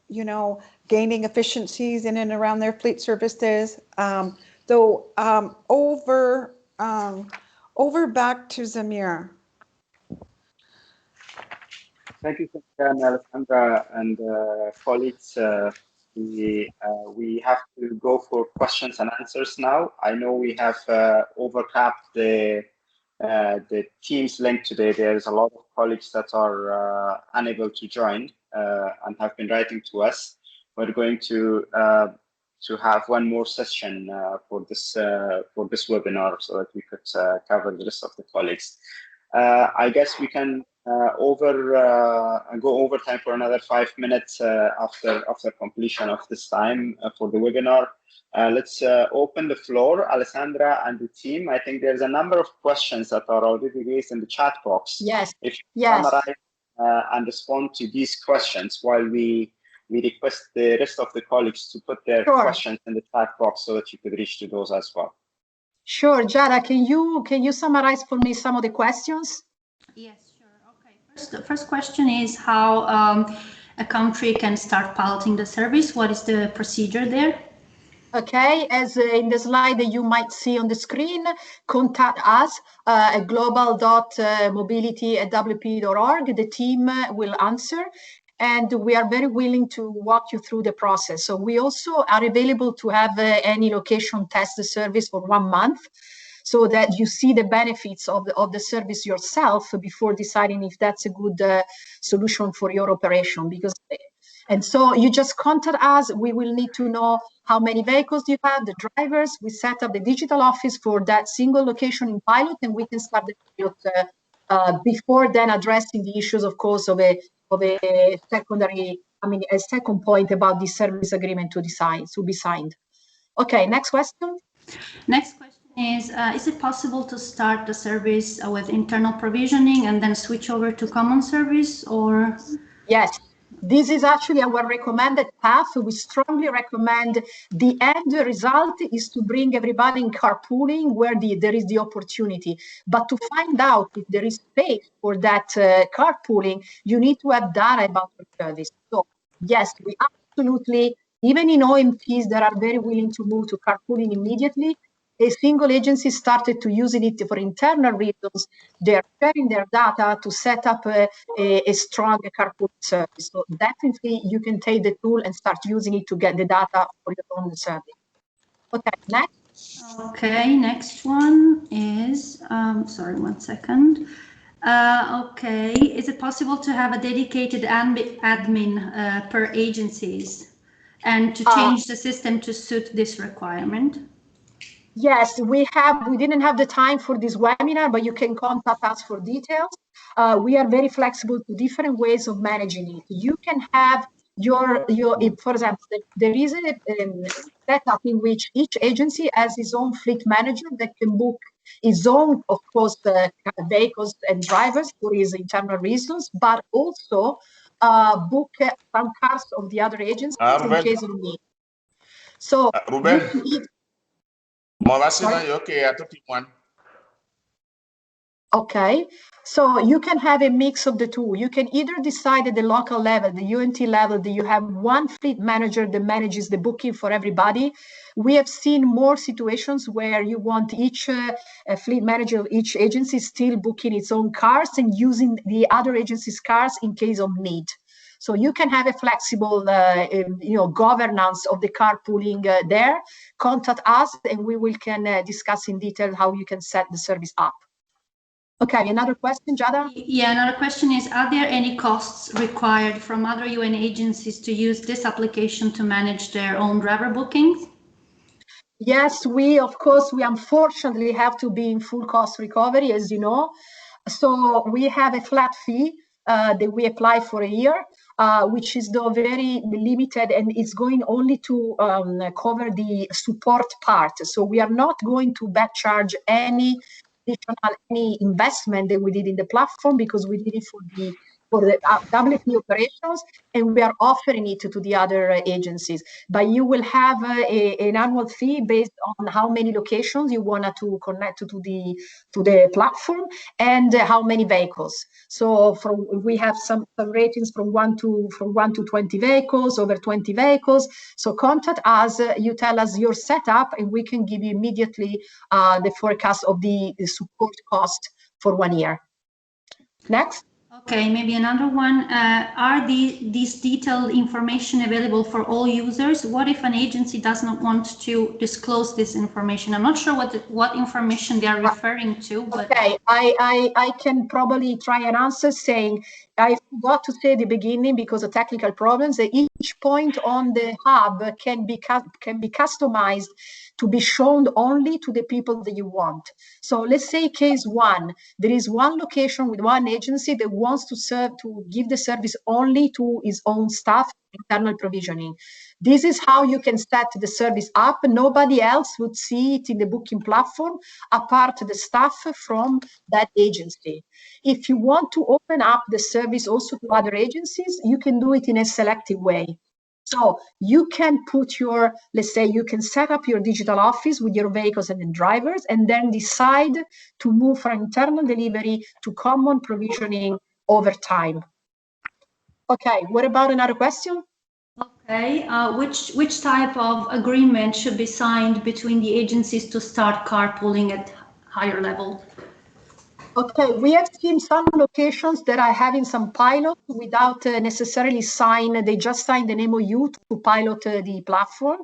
gaining efficiencies in and around their fleet services. So over back to Zamir. Thank you, Alessandra and colleagues. We have to go for questions and answers now. I know we have overcapped the Teams link today. There's a lot of colleagues that are unable to join and have been writing to us. We're going to have one more session for this webinar so that we could cover the rest of the colleagues. I guess we can go over time for another 5 minutes after completion of this time for the webinar. Let's open the floor, Alessandra and the team. I think there's a number of questions that are already raised in the chat box. Yes. If you summarize and respond to these questions while we request the rest of the colleagues to put their questions in the chat box so that you could reach to those as well. Sure, Jara, can you summarize for me some of the questions? Yes, sure. Okay. The first question is how a country can start piloting the service. What is the procedure there? Okay, as in the slide that you might see on the screen, contact us at global.mobility@wfp.org. The team will answer, and we are very willing to walk you through the process. So we also are available to have any location test the service for 1 month, so that you see the benefits of the service yourself before deciding if that's a good solution for your operation. And so you just contact us. We will need to know how many vehicles you have, the drivers. We set up the digital office for that single location in pilot, and we can start the pilot before then addressing the issues, of course, of a second point about the service agreement to be signed. Okay, next question. Next question is it possible to start the service with internal provisioning and then switch over to common service, or? Yes. This is actually our recommended path. We strongly recommend the end result is to bring everybody in carpooling where there is the opportunity. But to find out if there is space for that carpooling, you need to have data about the service. So yes, we absolutely, even in OMTs that are very willing to move to carpooling immediately, a single agency started to using it for internal reasons. They're sharing their data to set up a strong carpool service. So definitely you can take the tool and start using it to get the data for your own service. Okay, next. Okay, next one is, sorry, 1 second. Okay, is it possible to have a dedicated admin per agencies and to change the system to suit this requirement? Yes, we didn't have the time for this webinar, but you can contact us for details. We are very flexible to different ways of managing it. You can have for example, there is a setup in which each agency has its own fleet manager that can book his own, of course, vehicles and drivers for his internal reasons, but also book some cars of the other agencies in case of need. So, Ruben. Mawasina, okay, I took one. Okay, so you can have a mix of the two. You can either decide at the local level, the UNT level, that you have one fleet manager that manages the booking for everybody. We have seen more situations where you want each fleet manager of each agency still booking its own cars and using the other agency's cars in case of need. So you can have a flexible, governance of the carpooling there. Contact us, and we can discuss in detail how you can set the service up. Okay, another question, Jada? Yeah, another question is, are there any costs required from other UN agencies to use this application to manage their own driver bookings? Yes, we unfortunately have to be in full cost recovery, as you know. So we have a flat fee that we apply for a year, which is though very limited, and it's going only to cover the support part. So we are not going to back charge any investment that we did in the platform, because we did it for the WFP operations, and we are offering it to the other agencies. But you will have an annual fee based on how many locations you want to connect to the platform, and how many vehicles. So we have some ratings from 1 to 20 vehicles, over 20 vehicles. So contact us, you tell us your setup, and we can give you immediately the forecast of the support cost for 1 year. Next. Okay, maybe another one. Are these detailed information available for all users? What if an agency does not want to disclose this information? I'm not sure what information they are referring to. But okay, I can probably try and answer, saying I forgot to say at the beginning, because of technical problems, that each point on the hub can be customized to be shown only to the people that you want. So let's say case one, there is one location with one agency that wants to give the service only to its own staff, internal provisioning. This is how you can set the service up. Nobody else would see it in the booking platform apart the staff from that agency. If you want to open up the service also to other agencies, you can do it in a selective way. So you can put let's say you can set up your digital office with your vehicles and the drivers, and then decide to move from internal delivery to common provisioning over time. Okay, what about another question? Okay, which type of agreement should be signed between the agencies to start carpooling at higher level? Okay, we have seen some locations that are having some pilots without necessarily they just signed an MOU to pilot the platform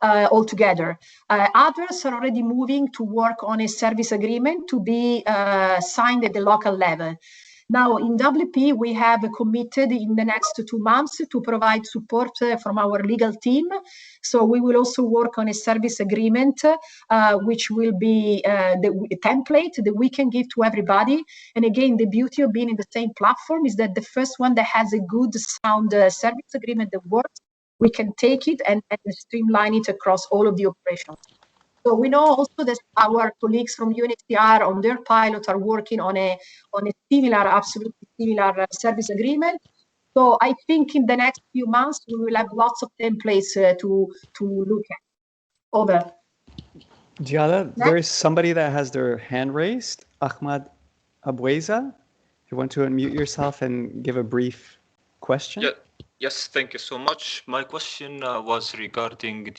altogether. Others are already moving to work on a service agreement to be signed at the local level. Now, in WP, we have committed in the next 2 months to provide support from our legal team. So we will also work on a service agreement, which will be the template that we can give to everybody. And again, the beauty of being in the same platform is that the first one that has a good sound service agreement that works, we can take it and streamline it across all of the operations. So we know also that our colleagues from UNCTs on their pilot are working on a absolutely similar service agreement. So I think in the next few months we will have lots of templates to look at. Over. Giada, there's somebody that has their hand raised. Ahmad Abueza, if you want to unmute yourself and give a brief question. Yeah. Yes, thank you so much. My question was regarding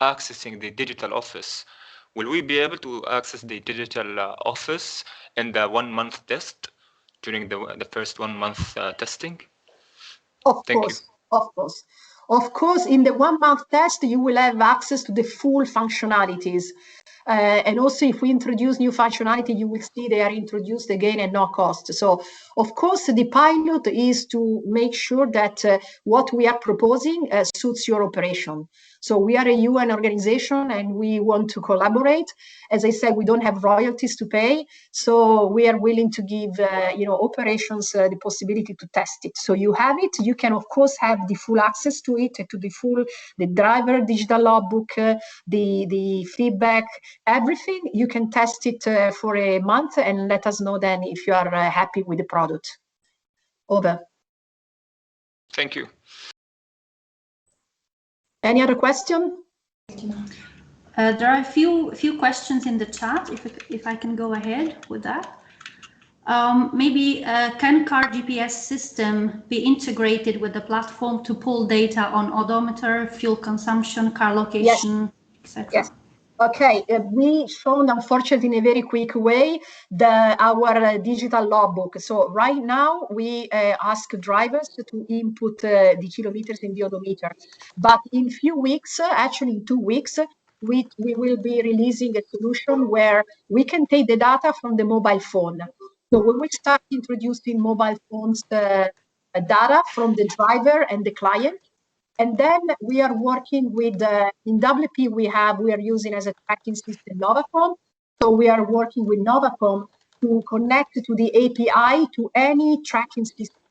accessing the digital office. Will we be able to access the digital office in the 1 month test during the first 1 month testing? Of course, in the 1 month test, you will have access to the full functionalities. And also, if we introduce new functionality, you will see they are introduced again at no cost. So, of course, the pilot is to make sure that what we are proposing suits your operation. So we are a UN organization and we want to collaborate. As I said, we don't have royalties to pay. So we are willing to give operations the possibility to test it. So you have it. You can, of course, have the full access to it, to the driver digital logbook, the feedback, everything. You can test it for a month and let us know then if you are happy with the product. Over. Thank you. Any other question? There are a few questions in the chat, if I can go ahead with that. Maybe can car GPS system be integrated with the platform to pull data on odometer, fuel consumption, car location, etc.? Yes. Okay, we shown, unfortunately, in a very quick way, our digital logbook. So right now, we ask drivers to input the kilometers in the odometer. But in few weeks, actually in 2 weeks, we will be releasing a solution where we can take the data from the mobile phone. So when we start introducing mobile phones data from the driver and the client, and then we are working with, in WP, we are using as a tracking system Novacom. So we are working with Novacom to connect to the API to any tracking system.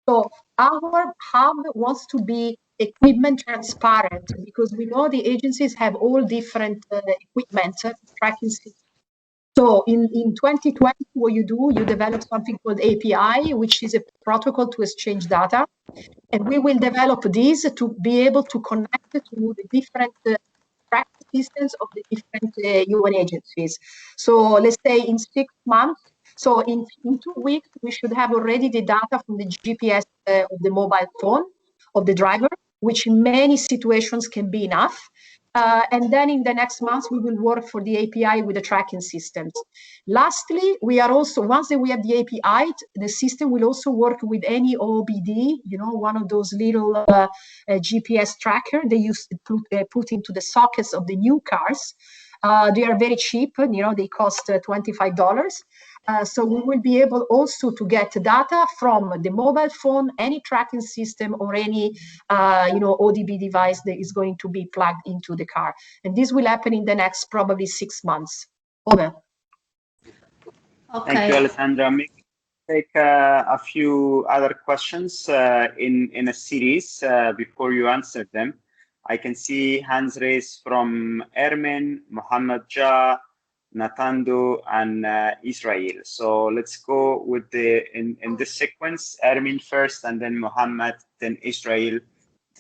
So our hub wants to be equipment transparent because we know the agencies have all different equipment tracking systems. So in 2020, what you do, you develop something called API, which is a protocol to exchange data. And we will develop these to be able to connect to the different practice systems of the different UN agencies. So let's say in 6 months, so in 2 weeks, we should have already the data from the GPS of the mobile phone of the driver, which in many situations can be enough. And then in the next months, we will work for the API with the tracking systems. Lastly, we are also, once that we have the API, the system will also work with any OBD, you know, one of those little GPS tracker they used to put into the sockets of the new cars. They are very cheap, you know, they cost $25. So we will be able also to get data from the mobile phone, any tracking system, or any ODB device that is going to be plugged into the car. And this will happen in the next probably 6 months. Over. Okay. Thank you, Alessandra. Maybe take a few other questions in a series before you answer them. I can see hands raised from Ermin, Mohammed Jah, Natando, and Israel. So let's go with in this sequence, Ermin first, and then Mohammed, then Israel,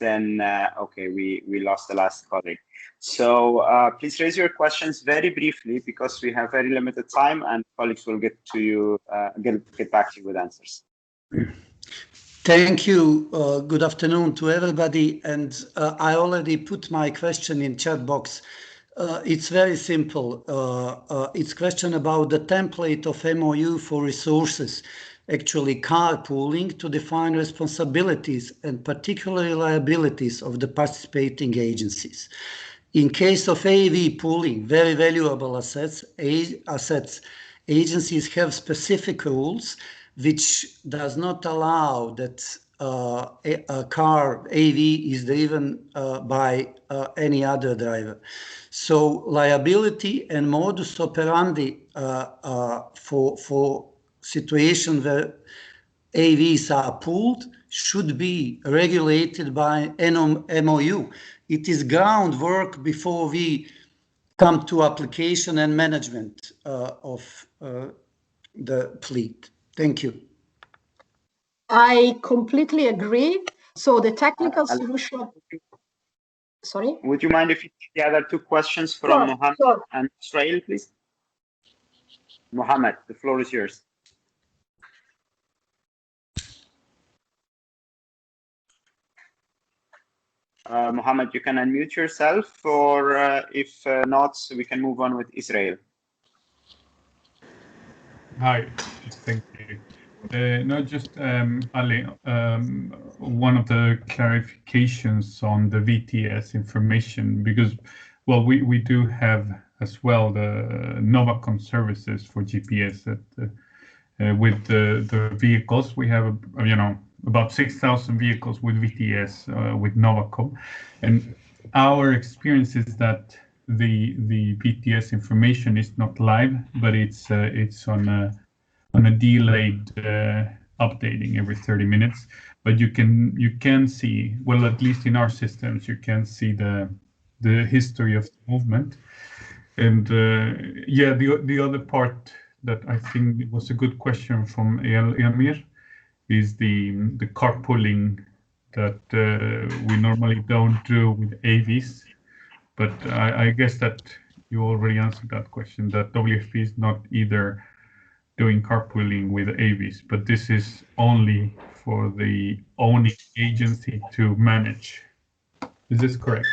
then okay, we lost the last colleague. So please raise your questions very briefly because we have very limited time, and colleagues will get to you, get back to you with answers. Thank you. Good afternoon to everybody. And I already put my question in chat box. It's very simple. It's a question about the template of MOU for resources, actually carpooling, to define responsibilities and particularly liabilities of the participating agencies. In case of AV pooling, very valuable assets, agencies have specific rules which does not allow that a car AV is driven by any other driver. So liability and modus operandi for situation where AVs are pooled should be regulated by MOU. It is groundwork before we come to application and management of the fleet. Thank you. I completely agree. So the technical solution. Sorry? Would you mind if you take the other two questions from Mohammed and Israel, please? Mohammed, the floor is yours. Mohammed, you can unmute yourself, or if not, we can move on with Israel. Hi, thank you. No, just Ali, one of the clarifications on the VTS information, because, well, we do have as well the Novacom services for GPS with the vehicles. We have, about 6,000 vehicles with VTS with Novacom, and our experience is that the VTS information is not live, but it's on a delayed updating every 30 minutes. But you can see, well, at least in our systems, you can see the history of the movement. And yeah, the other part that I think was a good question from Elmir is the carpooling that we normally don't do with AVs. But I guess that you already answered that question, that WFP is not either doing carpooling with AVs, but this is only for the owning agency to manage. Is this correct?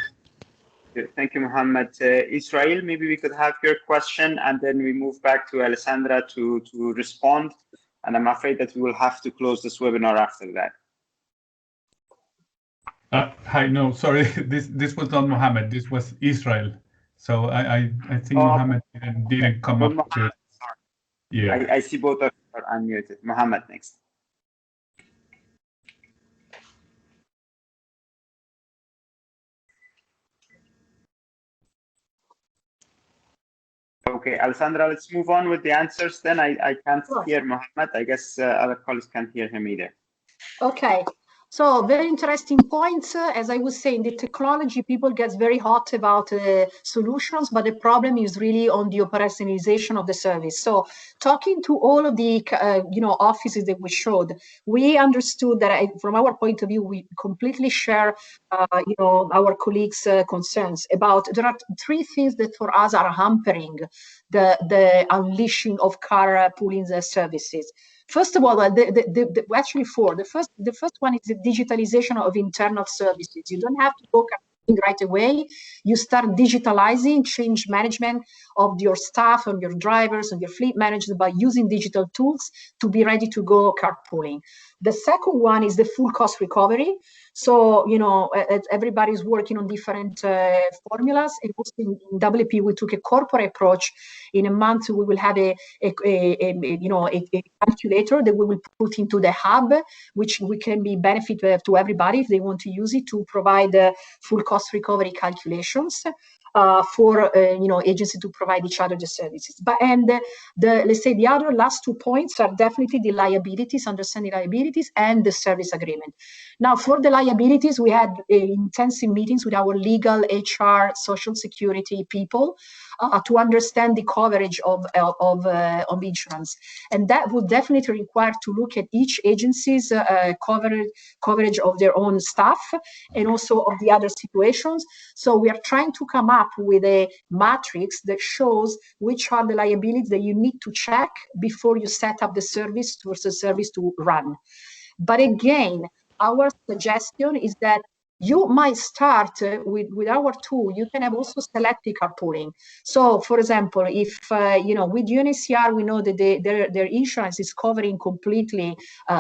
Thank you, Mohammed. Israel, maybe we could have your question and then we move back to Alessandra to respond. And I'm afraid that we will have to close this webinar after that. Hi, no, sorry, this was not Mohammed, this was Israel. So I think Mohammed didn't come up Mohammed, to. Yeah. I see both of you are unmuted. Mohammed next. Okay, Alessandra, let's move on with the answers then. I can't hear Mohammed. I guess other colleagues can't hear him either. Okay. So very interesting points. As I was saying, the technology, people get very hot about solutions, but the problem is really on the operationalization of the service. So talking to all of the offices that we showed, we understood that from our point of view, we completely share our colleagues' concerns about. There are three things that for us are hampering the unleashing of carpooling services. First of all, actually four. The first one is the digitalization of internal services. You don't have to go right away. You start digitalizing change management of your staff and your drivers and your fleet managers by using digital tools to be ready to go carpooling. The second one is the full cost recovery. So, everybody's working on different formulas. And also in WP, we took a corporate approach. In a month, we will have a calculator that we will put into the hub, which we can be benefit to everybody if they want to use it to provide full cost recovery calculations. For agency to provide each other the services. Let's say the other last 2 points are definitely the liabilities, understanding liabilities, and the service agreement. Now, for the liabilities, we had intensive meetings with our legal, HR, social security people to understand the coverage of insurance, and that would definitely require to look at each agency's coverage of their own staff and also of the other situations. So we are trying to come up with a matrix that shows which are the liabilities that you need to check before you set up the service towards the service to run. But again, our suggestion is that you might start with our tool. You can have also selective carpooling. So, for example, if with UNHCR, we know that their insurance is covering completely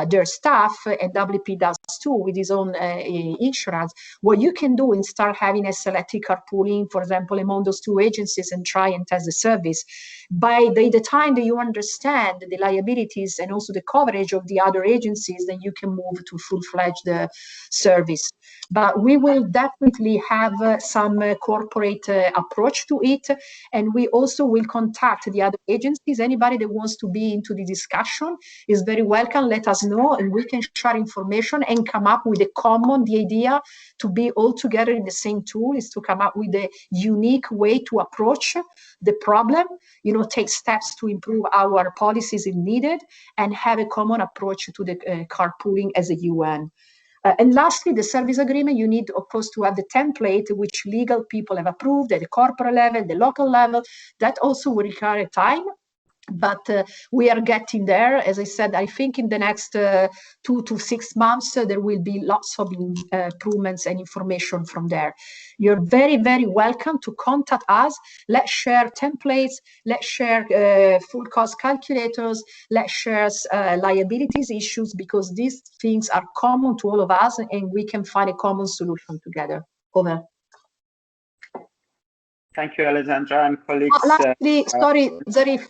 their staff, and WP does too with his own insurance. What you can do is start having a selective carpooling, for example, among those two agencies, and try and test the service. By the time that you understand the liabilities and also the coverage of the other agencies, then you can move to full-fledged service. But we will definitely have some corporate approach to it. And we also will contact the other agencies. Anybody that wants to be into the discussion is very welcome. Let us know, and we can share information and come up with the idea to be all together in the same tool is to come up with a unique way to approach the problem, take steps to improve our policies if needed, and have a common approach to the carpooling as a UN. And lastly, the service agreement, you need, of course, to have the template which legal people have approved at the corporate level, the local level. That also will require time. But we are getting there. As I said, I think in the next 2 to 6 months, there will be lots of improvements and information from there. You're very, very welcome to contact us. Let's share templates. Let's share full cost calculators. Let's share liabilities issues, because these things are common to all of us, and we can find a common solution together. Over. Thank you, Alessandra and colleagues. Lastly, sorry, Zarif,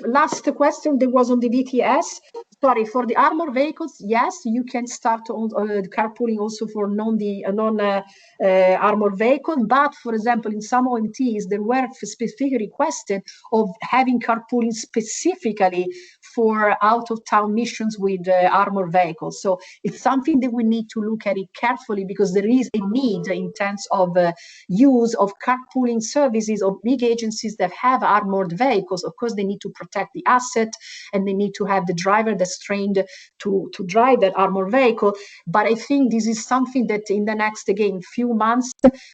last question that was on the DTS. Sorry, for the armored vehicles, yes, you can start on carpooling also for non-armored vehicle. But for example, in some OMTs, there were specifically requested of having carpooling specifically for out-of-town missions with armored vehicles. So it's something that we need to look at it carefully, because there is a need in terms of use of carpooling services of big agencies that have armored vehicles. Of course, they need to protect the asset, and they need to have the driver that's trained to drive that armored vehicle. But I think this is something that in the next, again, few months,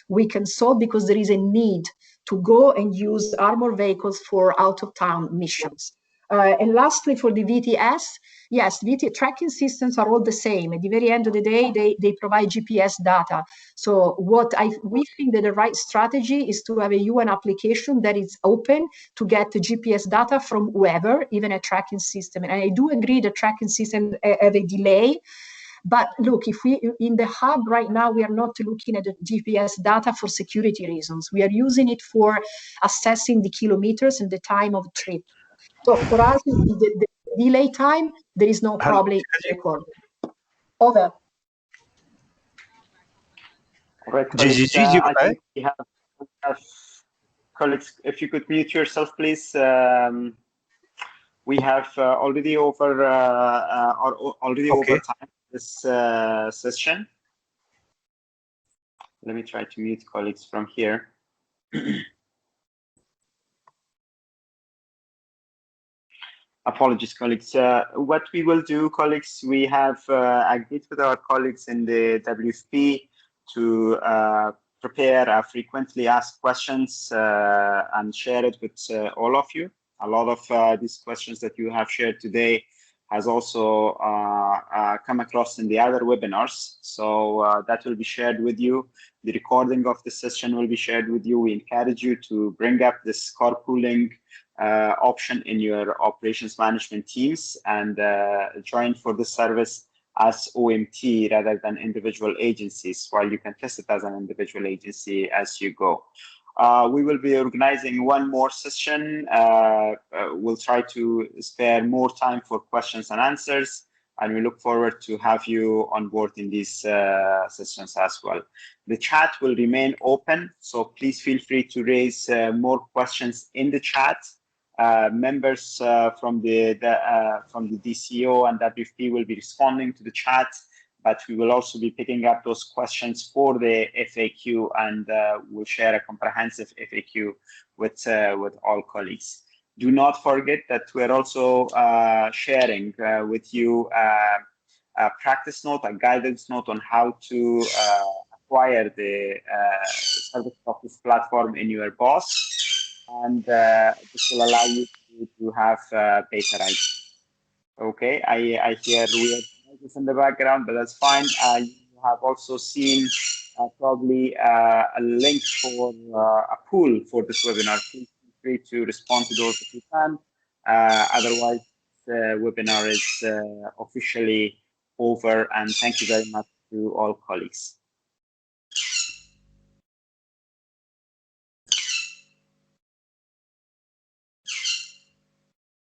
we can solve, because there is a need to go and use armored vehicles for out-of-town missions. And lastly, for the VTS, yes, VT tracking systems are all the same. At the very end of the day, they provide GPS data. So we think that the right strategy is to have a UN application that is open to get the GPS data from whoever, even a tracking system. And I do agree that tracking systems have a delay. But look, if we in the hub right now, we are not looking at the GPS data for security reasons. We are using it for assessing the kilometers and the time of trip. So for us, the delay time, there is no problem recording. Over. All right, colleagues, I think we have colleagues, if you could mute yourself, please. We have already over time this session. Let me try to mute colleagues from here. Apologies, colleagues. What we will do, colleagues, we have agreed with our colleagues in the WFP to prepare frequently asked questions and share it with all of you. A lot of these questions that you have shared today has also come across in the other webinars. So that will be shared with you. The recording of the session will be shared with you. We encourage you to bring up this carpooling option in your operations management teams and join for the service as OMT rather than individual agencies, while you can test it as an individual agency as you go. We will be organizing one more session. We'll try to spare more time for questions and answers, and we look forward to have you on board in these sessions as well. The chat will remain open, so please feel free to raise more questions in the chat. Members from the DCO and WFP will be responding to the chat, but we will also be picking up those questions for the FAQ, and we'll share a comprehensive FAQ with all colleagues. Do not forget that we're also sharing with you a practice note, a guidance note on how to acquire the service office platform in your BOSS. And this will allow you to have beta rights. Okay, I hear weird noises in the background, but that's fine. You have also seen probably a link for a pool for this webinar. Please feel free to respond to those if you can. Otherwise, the webinar is officially over, and thank you very much to all colleagues.